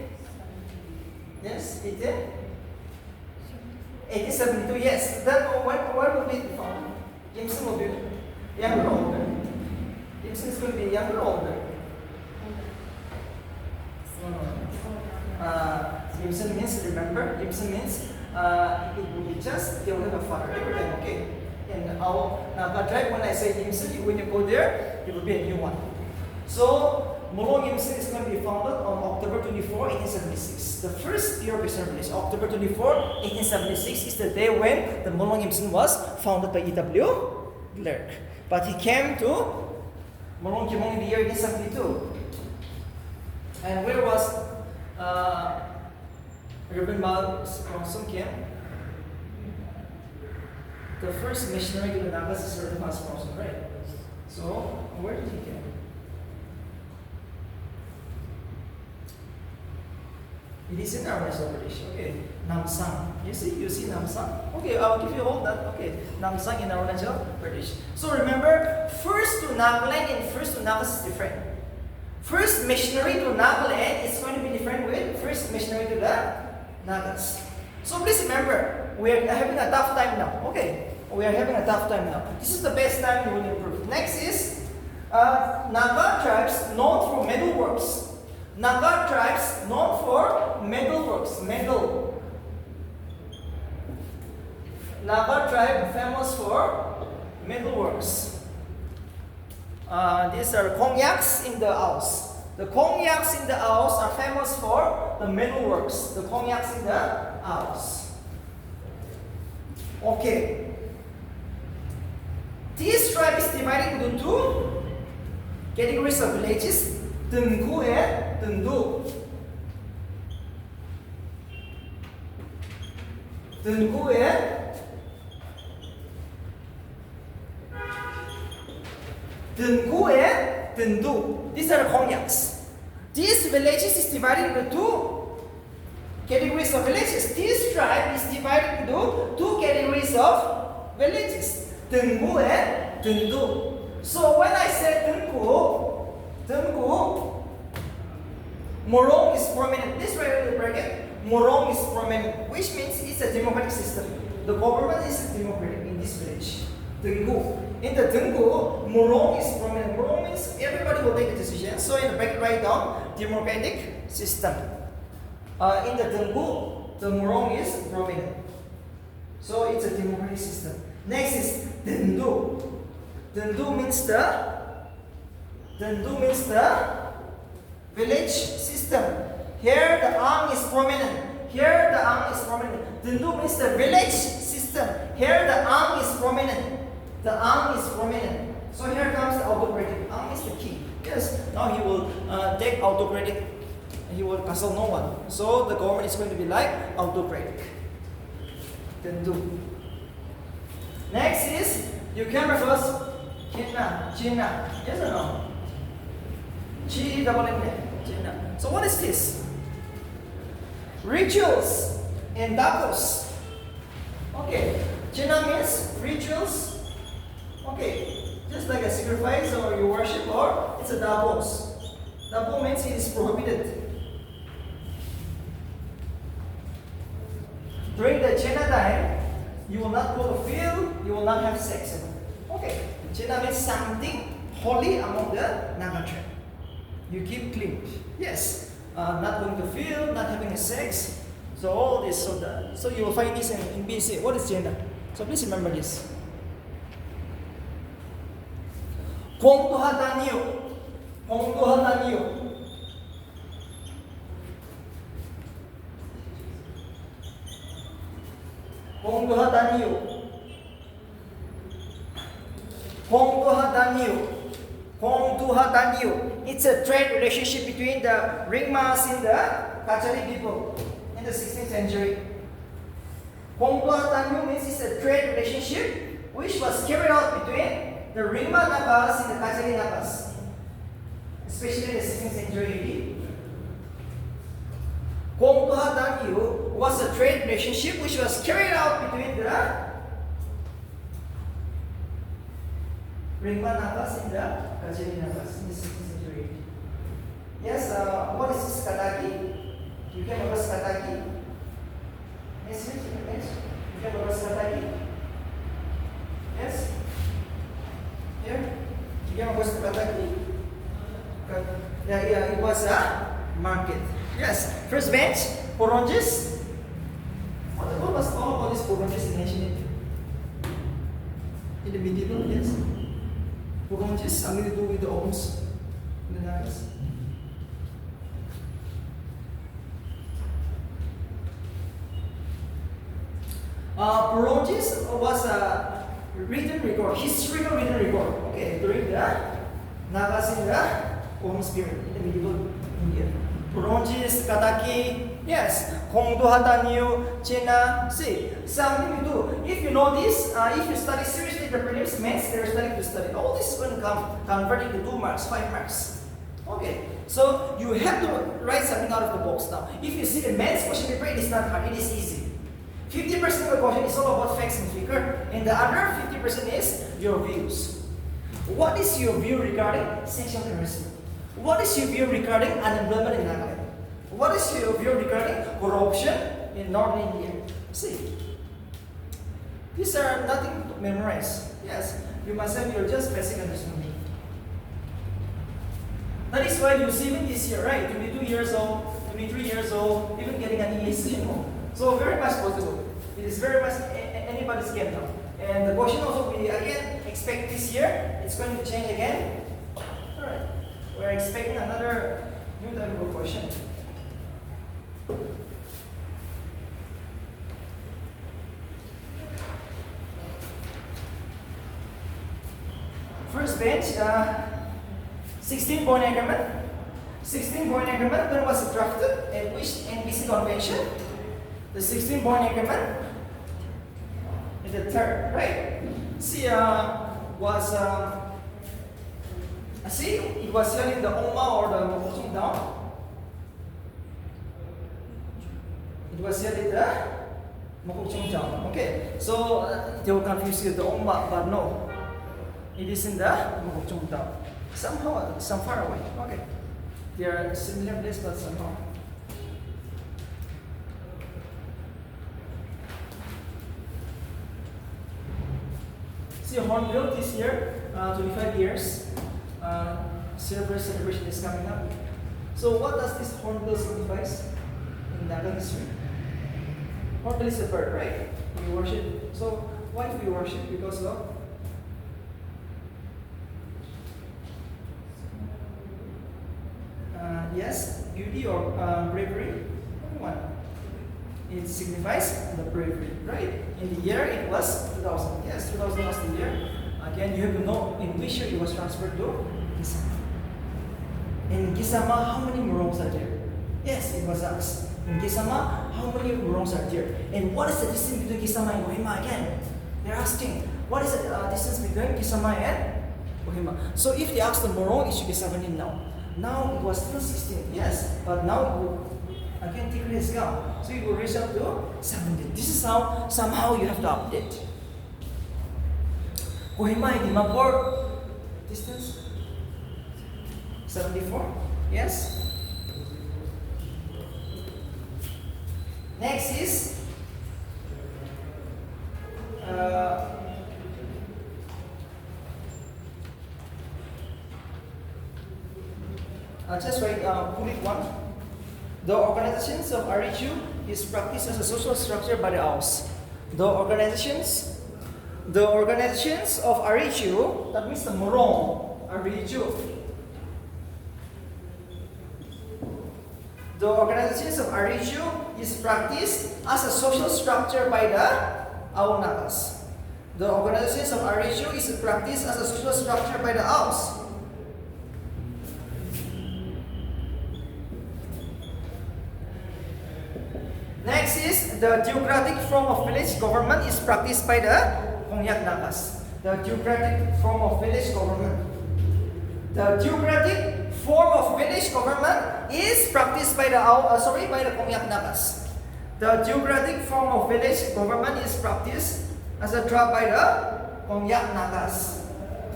Yes, 18? 1872, yes. Then when will be founded? Jameson will be younger or older? Jameson is going to be younger or older? Imsun means, remember, Imsun means it will be just, they will have a father every time, okay? And our Naga tribe, when I say Imsun, when you go there, it will be a new one. So, Molong Imsun is going to be founded on October 24, 1876. The first year of Western village, October 24, 1876 is the day when the Molong Imsun was founded by E.W. Clerk. But he came to Molong Kimong in the year 1872. And where was Reverend Mal Sung Kim? The first missionary to the Nagas is Reverend Mal Sung, right? So, where did he come? It is in Arunachal Pradesh. Okay, Namsang. You see Namsang? Okay, I'll give you all that. Okay, Namsang in Arunachal Pradesh. So remember, first to Nagaland and first to Nagas is different. First missionary to Nagaland is going to be different with first missionary to the Nagas. So please remember, we are having a tough time now. Okay, we are having a tough time now. This is the best time you will improve. Next is Naga tribes known for metalworks. Naga tribes known for metalworks. Naga tribe famous for metalworks. These are Kongyaks in the Alps. The Kongyaks in the Alps are famous for the metalworks. The Kongyaks in the Alps. Okay. This tribe is divided into two categories of villages, Tengku and Tengdu. Tengku and Tengdu. These are Kongyaks. These villages is divided into two categories of villages. This tribe is divided into two categories of villages, Tengku and Tengdu. So when I said Tengku, Morong is prominent. This right in the bracket, Morong is prominent, which means it's a democratic system. The government is democratic in this village. Tengku. In the Tengku, Morong is prominent. Morong means everybody will take a decision. So in the bracket, write down democratic system. In the Tengku, the Morong is prominent. So it's a democratic system. Next is Tengdu. Tengdu means the village system. Here the Ang is prominent. Here the Ang is prominent. Tengdu means the village system. Here the Ang is prominent. The Ang is prominent. So here comes the autocratic. Ang is the king. Yes. Now he will take autocratic. He will castle no one. So the government is going to be like autocratic. Tengdu. Next is, you can reverse China. Yes or no? Chi double N. China. So what is this? Rituals and dapos. Okay. China means rituals. Okay. Just like a sacrifice or you worship, or it's a dapos. Dapo means it is prohibited. During the China time, you will not go to field, you will not have sex. Okay. China means something holy among the Naga tribe. You keep clean. Yes. Not going to field, not having a sex. So all this, so you will find this in BC. What is China? So please remember this. Pongtuha Danyo. It's a trade relationship between the Ringmas and the Kachari people in the 16th century. Pongtuha Danyo means it's a trade relationship which was carried out between the Ringma Nagas and the Kachari Nagas, especially in the 16th century AD. Pongtuha Danyo was a trade relationship which was carried out between the Ringma Nagas and the Kachari Nagas in the 16th century. Yes, what is this Kataki? You can reverse Kataki. Yes. You can reverse Kataki. Yes. Here. You can reverse Kataki. Yeah, it was a market. Yes. First bench. Poronges? What was all about this Poronges in ancient? In the medieval, yes. Poronges, something to do with the ohms in the Nagas. Poronges was a written record, historical written record, okay, during the Nagas in the ohms period in the medieval India. Poronges, Kataki, yes, Hongdo New, China, see, something to do. If you know this, if you study seriously the prelims, mains, they're starting to study. All this is going to come converting to 2 marks, 5 marks. Okay, so you have to write something out of the box now. If you see the mains question paper, it is not hard, it is easy. 50% of the question is all about facts and figure, and the other 50% is your views. What is your view regarding sexual harassment? What is your view regarding unemployment in Nagaland? What is your view regarding corruption in Northern India? See, these are nothing to memorize. Yes, you must have your just basic understanding. That is why you see me this year, right? 22 years old, 23 years old, even getting an EAC, you know. So very much possible. It is very much anybody's game now. And the question also we again expect this year, it's going to change again. Alright. We're expecting another new type of question. First bench, 16-point agreement. 16-point agreement, when was it drafted? At which NBC convention? The 16-point agreement is the third, right? See, see, it was held in the Oma or the Mokokchung town. It was held in the Mokokchung town. Okay, so they will confuse you with the Oma, but no, it is in the Mokokchung town. Somehow, some far away. Okay, they are similar place, but somehow. See, Hornbill this year, 25 years. Silver celebration is coming up. So what does this hornbill signifies in Naga history? Hornbill is a bird, right? We worship. So why do we worship? Because of yes, beauty or bravery. One. It signifies the bravery, right? In the year it was 2000. Yes, 2000 was the year. Again, you have to know in which year it was transferred to Kisama. In Kisama, how many Morongs are there? Yes, it was asked. In Kisama, how many Morongs are there? And what is the distance between Kisama and Kohima again? They're asking, what is the distance between Kisama and Kohima? So if they ask the Morong, it should be 17 now. Now it was still 16, yes, but now it will again decrease down. So it will reach up to 17. This is how somehow you have to update. Kohima and Dimapur distance 74. Yes. Next is just write bullet 1. The organizations of RHU is practiced as a social structure by the Aus. The organizations of RHU, that means the Morong, RHU. The organizations of RHU is practiced as a social structure by the Aunakas. The organizations of RHU is practiced as a social structure by the Aus. Next is the theocratic form of village government is practiced by the Kongyak Nagas. The theocratic form of village government. The theocratic form of village government is practiced by the Kongyak Nagas. The theocratic form of village government is practiced as a tribe by the Kongyak Nagas.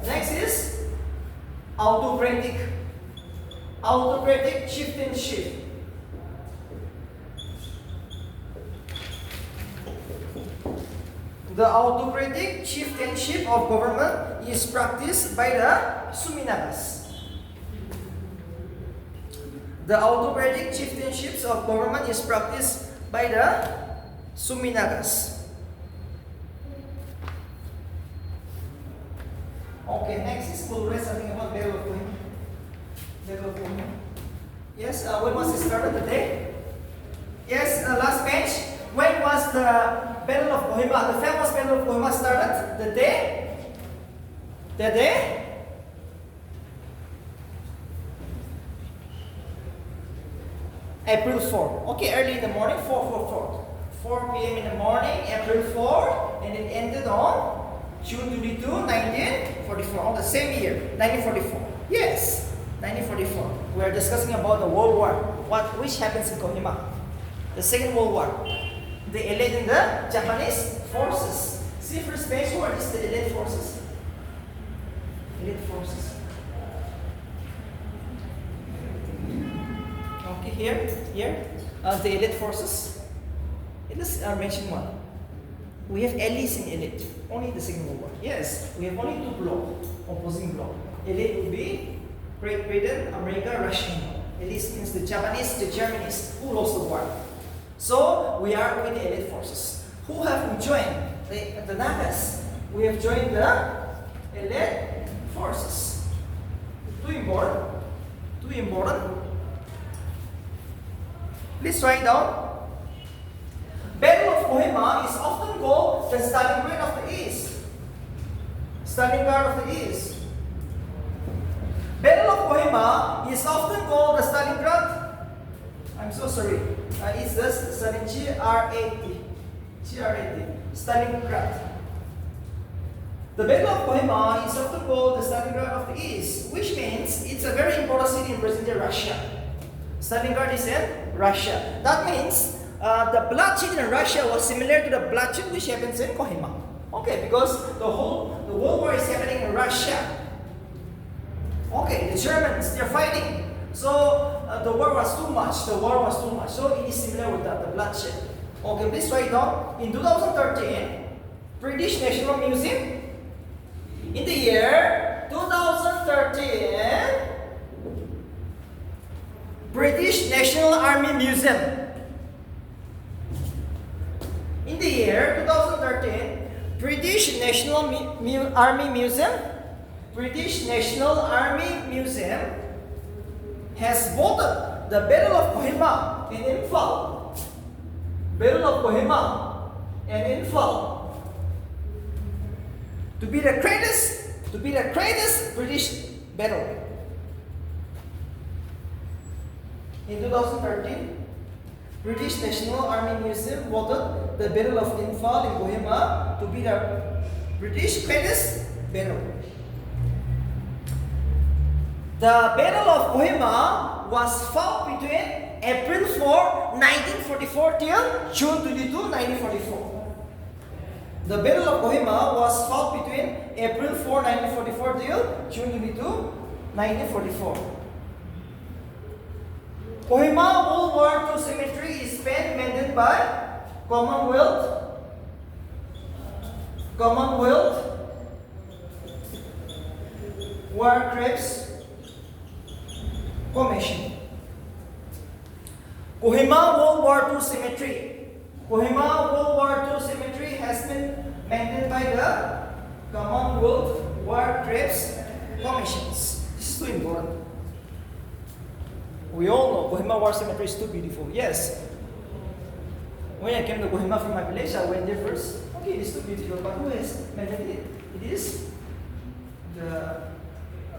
Next is autocratic chieftainship. The autocratic chieftainship of government is practiced by the Suminagas. The autocratic chieftainships of government is practiced by the Suminagas. Okay, next is we'll read something about Battle of Kohima. Battle of Kohima. Yes, when was it started? The day? Yes, last page. When was the Battle of Kohima, the famous Battle of Kohima started? The day? The day? April 4. Okay, early in the morning, 4 p.m. in the morning, April 4, and it ended on June 22, 1944, on the same year, 1944. Yes, 1944. We are discussing about the World War, which happens in Kohima. The Second World War. The Allied and the Japanese forces. See first page, what is the Allied forces? Allied forces. Okay, here, the Allied forces. It is mentioned one. We have allies in Allied, only the Second World War. Yes, we have only two blocks, opposing block. Allied will be Great Britain, America, Russia. Allies means the Japanese, the Germans, who lost the war. So we are with the Allied forces. Who have we joined? The Nagas. We have joined the Allied forces. Too important. Please write down. Battle of Kohima is often called the Stalingrad of the East. Stalingrad of the East. Battle of Kohima is often called the Stalingrad. I'm so sorry. It's just G-R-A-T. Stalingrad. The Battle of Kohima is often called the Stalingrad of the East, which means it's a very important city in present-day Russia. Stalingrad is in Russia. That means the bloodshed in Russia was similar to the bloodshed which happens in Kohima. Okay, because the World War is happening in Russia. Okay, the Germans, they're fighting. So the war was too much. So it is similar with that, the bloodshed. Okay, please write down. In 2013, British National Museum. In the year 2013, British National Army Museum. In the year 2013, British National Army Museum, British National Army Museum has voted the Battle of Kohima in Imphal. Battle of Kohima and Imphal to be the greatest British battle. In 2013, British National Army Museum voted the Battle of Imphal in Kohima to be the British greatest battle. The Battle of Kohima was fought between April 4, 1944 till June 22, 1944. The Battle of Kohima was fought between April 4, 1944 till June 22, 1944. Kohima World War II Cemetery is maintained by Commonwealth War Graves Commission. Kohima World War II Cemetery. Kohima World War II Cemetery has been maintained by the Commonwealth War Graves Commissions. This is too important. We all know Kohima War Cemetery is too beautiful. Yes. When I came to Kohima from my village, I went there first. Okay, it is too beautiful, but who has maintained it? It is the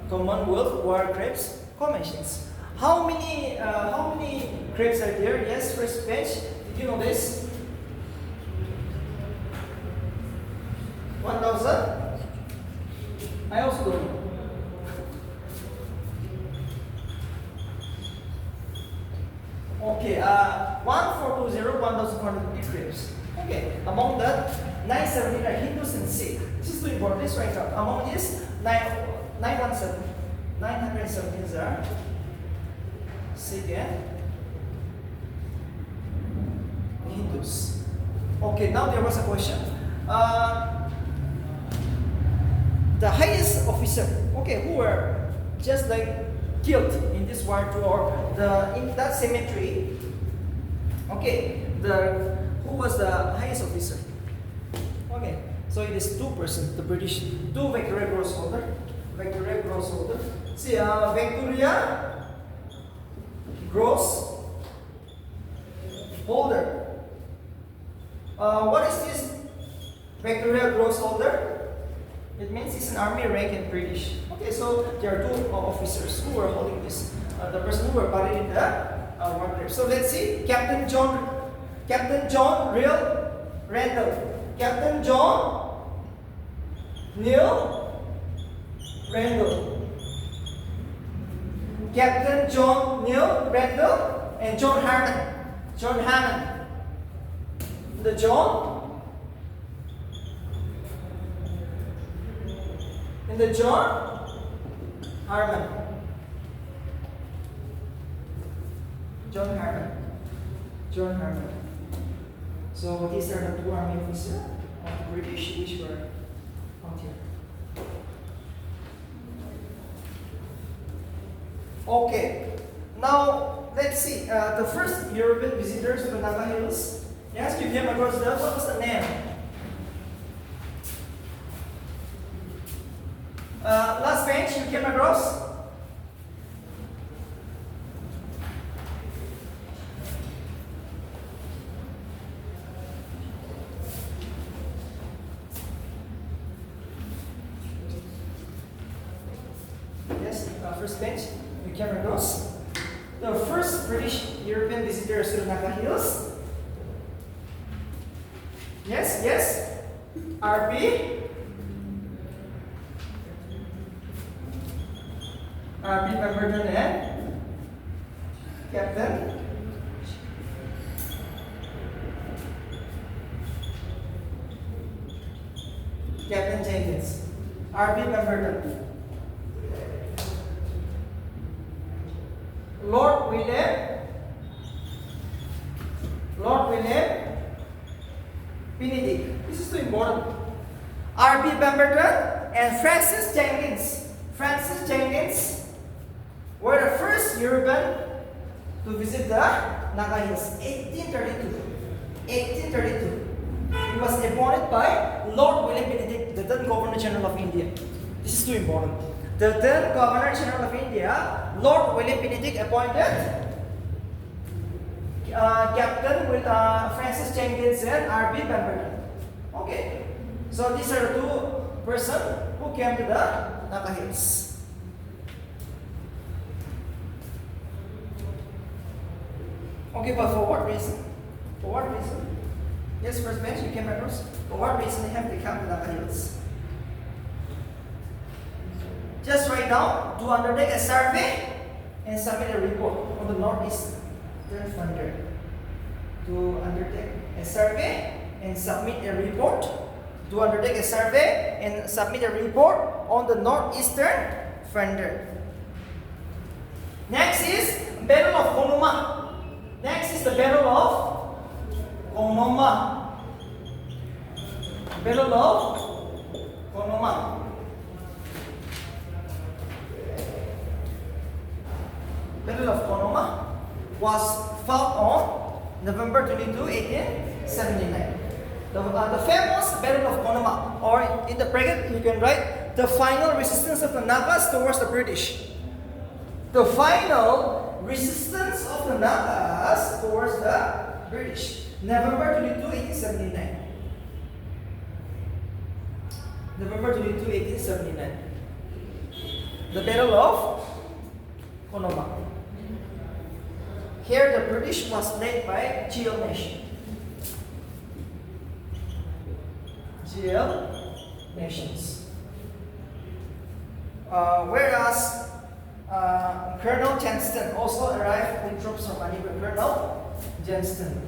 Commonwealth War Graves Commissions. How many graves are there? Yes, first page. Did you know this? 1,000? I also don't know. Okay, 1420, 1,450 graves. Okay, among that, 917 are Hindus and Sikh. This is too important. Let's write out. Among these, 917 are Sikh and Hindus. Okay, now there was a question. The highest officer, okay, who were just like killed in it is 1, 2, or in that cemetery. Okay, who was the highest officer? Okay, so it is 2 persons, the British, 2 Victoria Cross holder. Victoria Cross holder. See, Victoria Cross holder. What is this Victoria Cross holder? It means it's an army rank in British. Okay, so there are 2 officers who were holding this. The person who were buried in the war grave. So let's see, Captain John Real Randall. Captain John Neil Randall. Captain John Neil Randall and John Harmon. John Hammond. The John and the John Harmon. John Harmon. John Harmon. So these are the 2 army officers of the British which were out here. Okay. Now let's see. The first European visitors to the Naga Hills. Yes, you came across that. What was the name? Last bench you came across. Yes, first bench you came across. The first British European visitors to the Naga Hills. Yes, yes. RP Pemberton and Captain Jenkins. RP Pemberton. Lord William Benedict. This is too important. R.B. Pemberton and Francis Jenkins. Francis Jenkins were the first European to visit the Naga Hills. 1832. 1832. He was appointed by Lord William Benedict, the then Governor General of India. This is too important. The then Governor General of India, Lord William Benedict, appointed Captain Francis Jenkins and R.B. Pemberton. Okay, so these are the 2 persons who came to the Naga Hills. Okay, but for what reason? For what reason? Yes, first bench you came across. For what reason they have to come to Naga Hills? Just write down to undertake a survey and submit a report on the northeast frontier. To undertake a survey and submit a report. To undertake a survey and submit a report on the northeastern frontier. Next is Battle of Konoma. Next is the Battle of Konoma. Battle of Konoma. Battle of Konoma was fought on November 22, 1879. The famous Battle of Konoma, or in the bracket you can write the final resistance of the Nagas towards the British. The final resistance of the Nagas towards the British. November 22, 1879. November 22, 1879. The Battle of Konoma. Here the British was led by GL Nation. GL Nations. Whereas Colonel Johnston also arrived with troops from Manipur. Colonel Johnston.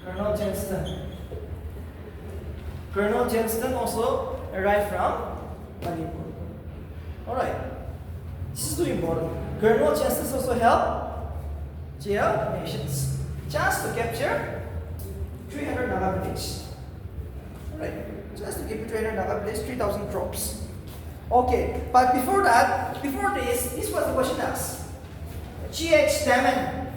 Colonel Johnston also arrived from Manipur. Alright. This is too important. Colonel Johnston also helped GL Nations. Just to capture 300 Naga village. Alright. Just to capture 300 Naga village, 3,000 troops. Okay, but before this was the question asked. G.H. Damon.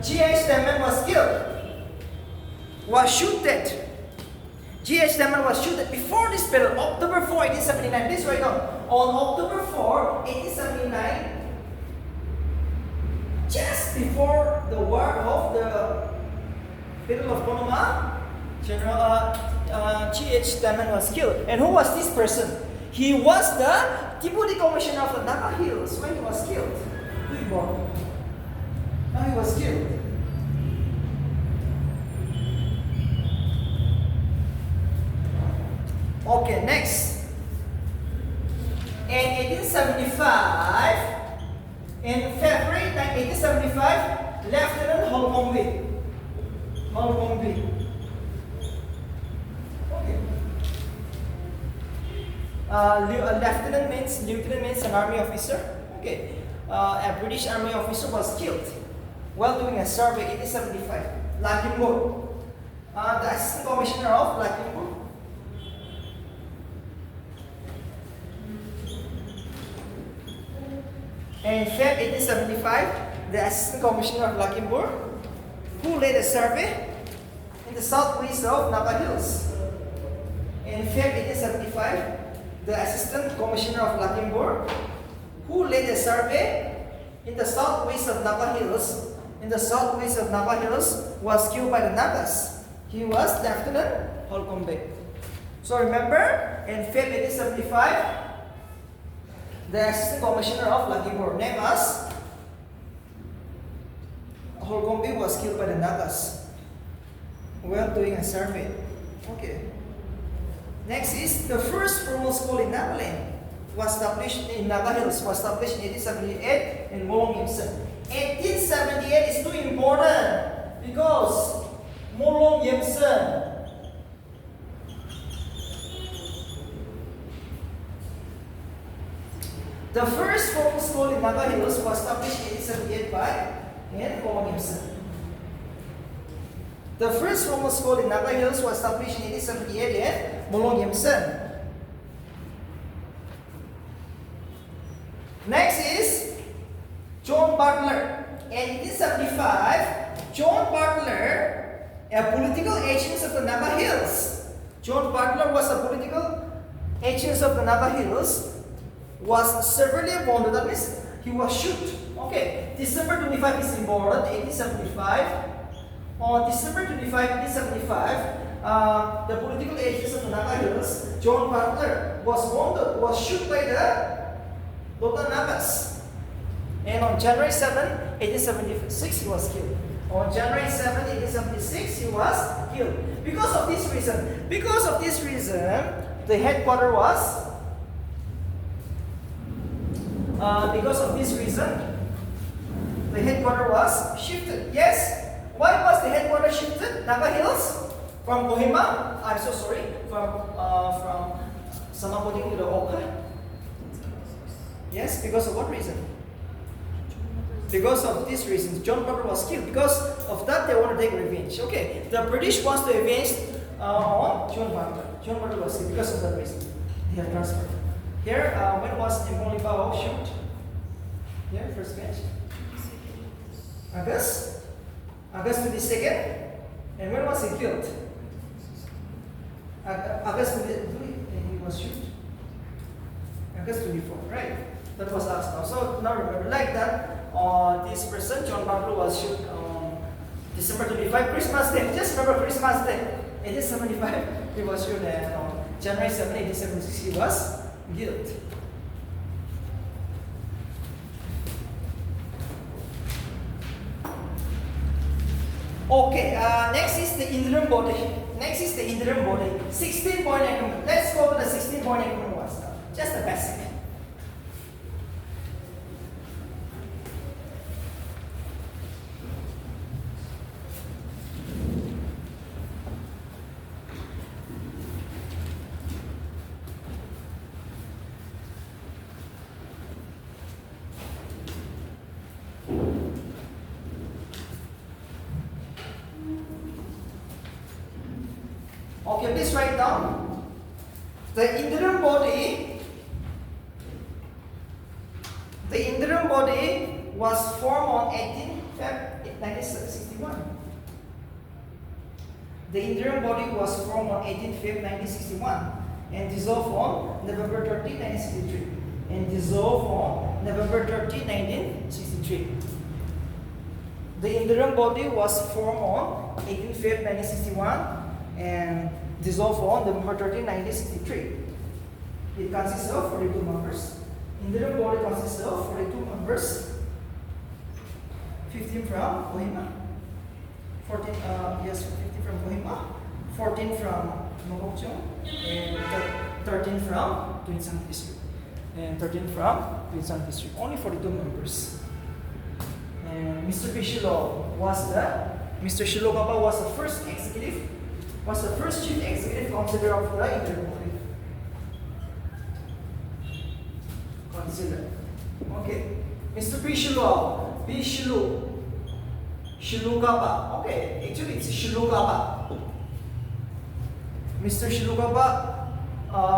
G.H. Damon was killed. Was shooted. G.H. Damon was shooted before this battle, October 4, 1879. This right now. On October 4, 1879, just before the war of the Battle of Panama, General G.H. Damon was killed. And who was this person? He was the Deputy Commissioner of the Napa Hills when he was killed. Now he was killed. Okay, next. In 1875, in February 1875, Lieutenant Holcombe. Okay. Lieutenant means an army officer. Okay. A British army officer was killed while doing a survey in 1875. Luxembourg. The assistant commissioner of Luxembourg. And in Feb 1875, the assistant commissioner of Luxembourg, who led a survey in the southwest of Napa Hills. In Feb 1875, the assistant commissioner of Luxembourg, who led a survey in the southwest of Napa Hills, was killed by the Napas. He was Lieutenant Holcombe. So remember, in Feb 1875, the assistant commissioner of Luxembourg, named as Holcombe, was killed by the Nagas while doing a survey. Okay. Next is the first formal school in Nagaland was established in Napa Hills, was established in 1878 in Molong Yimsen. 1878 is too important because Molong Yimsen. The first formal school in Napa Hills was established in 1878 by Molong Yimsen. The first formal school in Napa Hills was established in 1878 in Molong Yimsen. Next is John Butler. In 1875, John Butler, a political agent of the Napa Hills. John Butler was a political agent of the Napa Hills. Was severely wounded. That means he was shot. Okay, December 25 is important. 1875. On December 25, 1875, the political agents of the Napa Hills, John Butler, was wounded, was shot by the local Napas. And on January 7, 1876, he was killed. On January 7, 1876, he was killed. Because of this reason, the headquarters was. The headquarters was shifted. Yes. Why was the headquarters shifted? Napa Hills from Kohima. I'm so sorry. From Samapodi to the Oka. Yes. Because of what reason? Because of this reason, John Butler was killed. Because of that, they want to take revenge. Okay. The British wants to avenge on John Butler. John Butler was killed because of that reason. They have transferred. Here, when was Emily Bao shot? Here, first match. August 22nd. And when was he killed? August 23, and he was shot. August 24, right? That was asked now. So now remember, like that, this person, John Butler, was shot on December 25, Christmas Day. Just remember Christmas Day. 1875, he was shot, and on January 7, 1876, he was killed. Okay, next is the interim body. 16-point increment. Let's go to the 16-point increment ones now. Just the basic. Okay, please write down The interim body was formed on 18 Feb 1961. The interim body was formed on 18 Feb 1961 and dissolved on November 30, 1963. And dissolved on November 30, 1963. The interim body was formed on 18 Feb 1961 and dissolved on November 30, 1963. It consists of 42 members. Interim body consists of 42 members. 15 from Kohima, 14 from Kohima, 14 from Mokokchung, and 13 from Tuinsang district. And 13 from Tuinsang district. Only 42 members. And Mr. Shilo Gaba was the first chief executive consider of the interim body. Consider. Okay. Mr. Shilu Gaba. Okay, actually it's Shilu Gaba. Mr. Shilu Gaba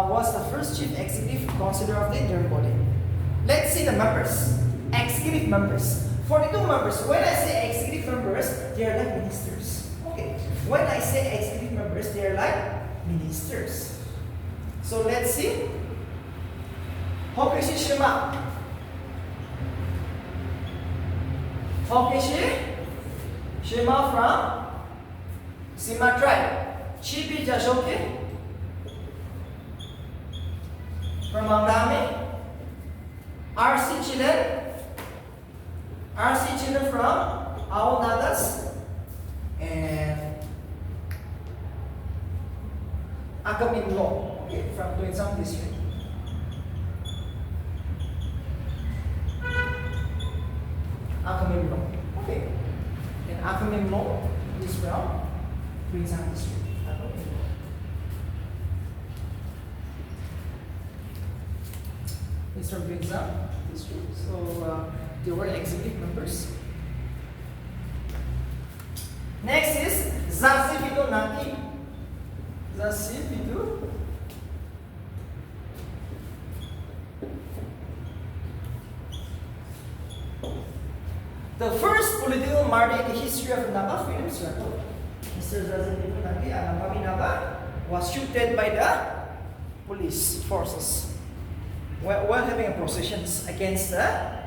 was the first chief executive consider of the interim body. Let's see the members. Executive members. 42 members. When I say executive members, they are like ministers. Okay. When I say executive members, they are like ministers. So let's see. Hokeshi Shima. Hokeshi Shima from Sima tribe. Chibi Jashoke from Mangami. RC Chilen from Ao Nagas and Akamimlo, okay, from Tuinsang district. Akamimlo, okay, and Akamimlo is from Tuinsang district. Akamimlo. It's from Tuinsang district. So they were executive members. Next is Zasi Pidu Naki. Zasi Pidu. The first political martyr in the history of Naga freedom struggle. Mr. Zasi Pidu Naki, Anamami Naga, was shot dead by the police forces while having a procession against the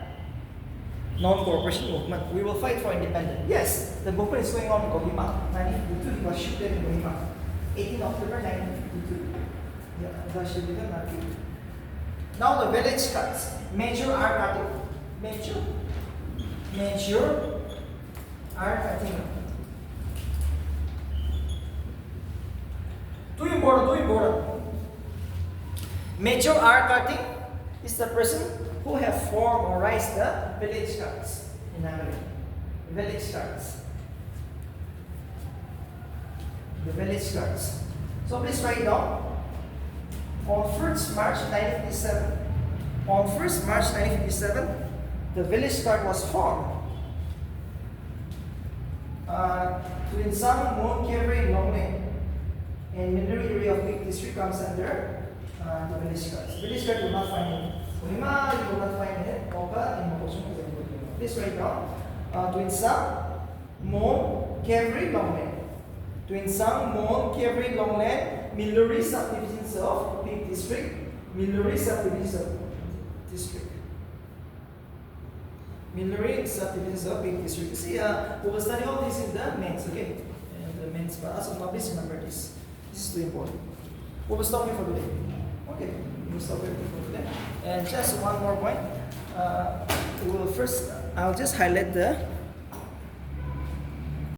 non-cooperation movement. We will fight for independence. Yes, the movement is going on in Kohima. 1952, he was shot dead in Kohima. 18 October 1952. Yeah, now the village cards. Major R cutting. Major R cutting. Too important. Major R cutting is the person who have formed or raised the village cards in Nagaland. Village cards. The village cards. So please write down. On 1st March 1957. On 1st March 1957, the village card was formed. Tuinsang, Moon, Kevre, Longleng, and Mindery area of Peak District comes under the village cards. Village card will not find it. Kohima, you will not find it. Oka, in Mokosung, please write down. Tuinsang, Moon, Kevre, Longleng. Tuinsang, Moon, Kevre, Longleng, Mindery subdivisions of Peak District. Mindery subdivisions of district. Mindery subdivisions of Peak District. You see, we will study all this in the mains, okay? And the mains, but as of now, please remember this. This is too important. We will stop here for today. Okay, we will stop here for today. And just one more point. I'll just highlight the